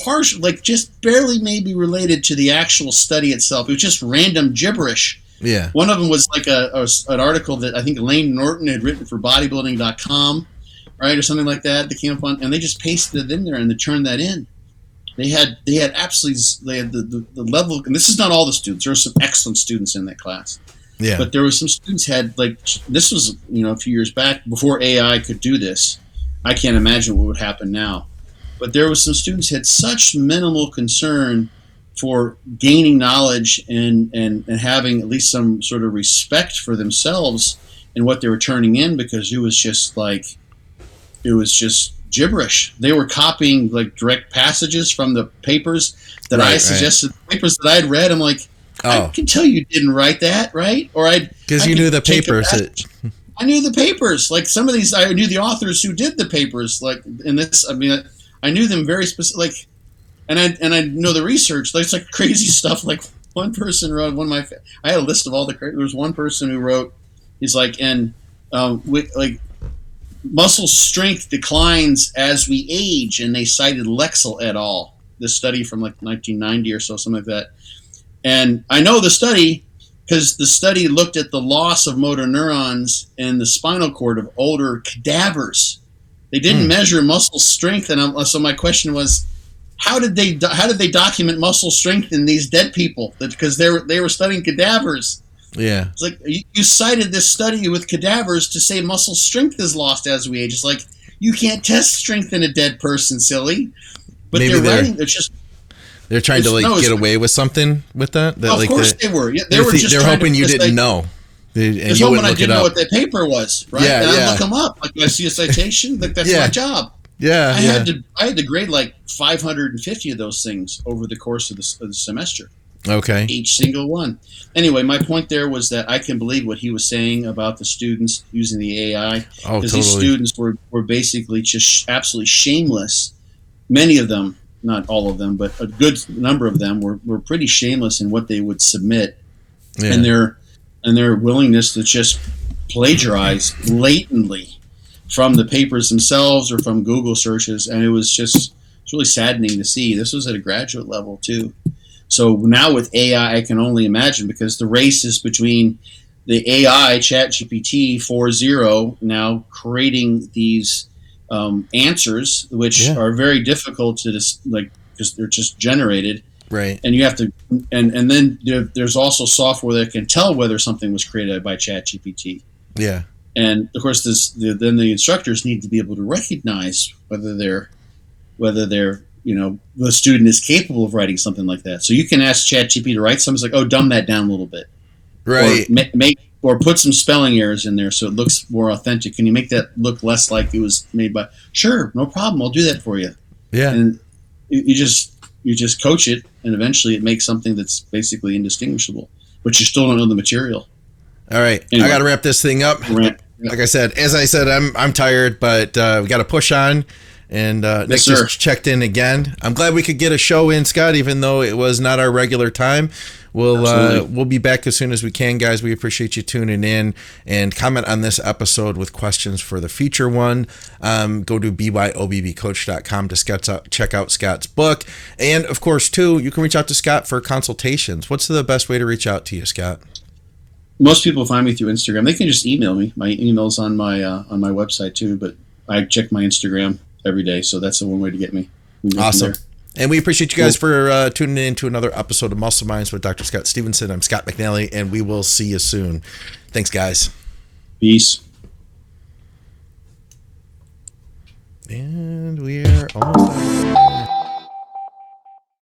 partial, just barely maybe related to the actual study itself. It was just random gibberish. Yeah. One of them was like an article that I think Lane Norton had written for bodybuilding.com, right, or something like that. They came up on, and they just pasted it in there and they turned that in. They had the level, and this is not all the students. There were some excellent students in that class. Yeah. But there were some students had, like, this was, a few years back before AI could do this. I can't imagine what would happen now. But there was some students had such minimal concern for gaining knowledge and having at least some sort of respect for themselves and what they were turning in, because it was just gibberish. They were copying like direct passages from the papers that I suggested, papers that I had read. I'm like, I can tell you didn't write that, right? Or because you knew the papers. I knew the papers. Like some of these, I knew the authors who did the papers. Like in this, I knew them very specific. Like, and I know the research. It's like crazy stuff. Like one person wrote I had a list of all there was one person who wrote. He's like, muscle strength declines as we age, and they cited Lexel et al. This study from like 1990 or so, something like that. And I know the study because the study looked at the loss of motor neurons in the spinal cord of older cadavers. They didn't measure muscle strength, and so my question was, how did they document muscle strength in these dead people? Because they were studying cadavers. Yeah, it's like you cited this study with cadavers to say muscle strength is lost as we age. It's like you can't test strength in a dead person, silly. But maybe they're trying to get away with something with that. Of course they were. Yeah, they're hoping you didn't know. And you wouldn't I didn't know what that paper was, right? Yeah, and I look them up. Like, I see a citation. Like, that's my job. Yeah, I had to grade like 550 of those things over the course of the semester. Okay. Each single one. Anyway, my point there was that I can believe what he was saying about the students using the AI. Because these students were basically just absolutely shameless. Many of them, not all of them, but a good number of them were pretty shameless in what they would submit. Yeah. And their willingness to just plagiarize blatantly from the papers themselves or from Google searches. And it's really saddening to see. This was at a graduate level too. So now with AI, I can only imagine, because the race is between the AI, ChatGPT 4.0, now creating these answers, which are very difficult to because they're just generated. Right. And you have to, and then there's also software that can tell whether something was created by ChatGPT. Yeah. And of course, then the instructors need to be able to recognize whether the student is capable of writing something like that. So you can ask ChatGPT to write something. It's like, dumb that down a little bit. Right. Or put some spelling errors in there so it looks more authentic. Can you make that look less like it was made by? Sure, no problem. I'll do that for you. Yeah. And you just coach it, and eventually it makes something that's basically indistinguishable, but you still don't know the material. All right. Anyway, I got to wrap this thing up. Like I said, I'm tired, but we got to push on. And Nick just checked in again. I'm glad we could get a show in, Scott, even though it was not our regular time. We'll be back as soon as we can, guys. We appreciate you tuning in, and comment on this episode with questions for the future one. Go to byobbcoach.com to check out Scott's book. And of course, too, you can reach out to Scott for consultations. What's the best way to reach out to you, Scott? Most people find me through Instagram. They can just email me. My email's on my website too, but I check my Instagram every day, so that's the one way to get me. Awesome. And we appreciate you guys for tuning in to another episode of Muscle Minds with Dr. Scott Stevenson. I'm Scott McNally, and we will see you soon. Thanks, guys. Peace. And we are almost done.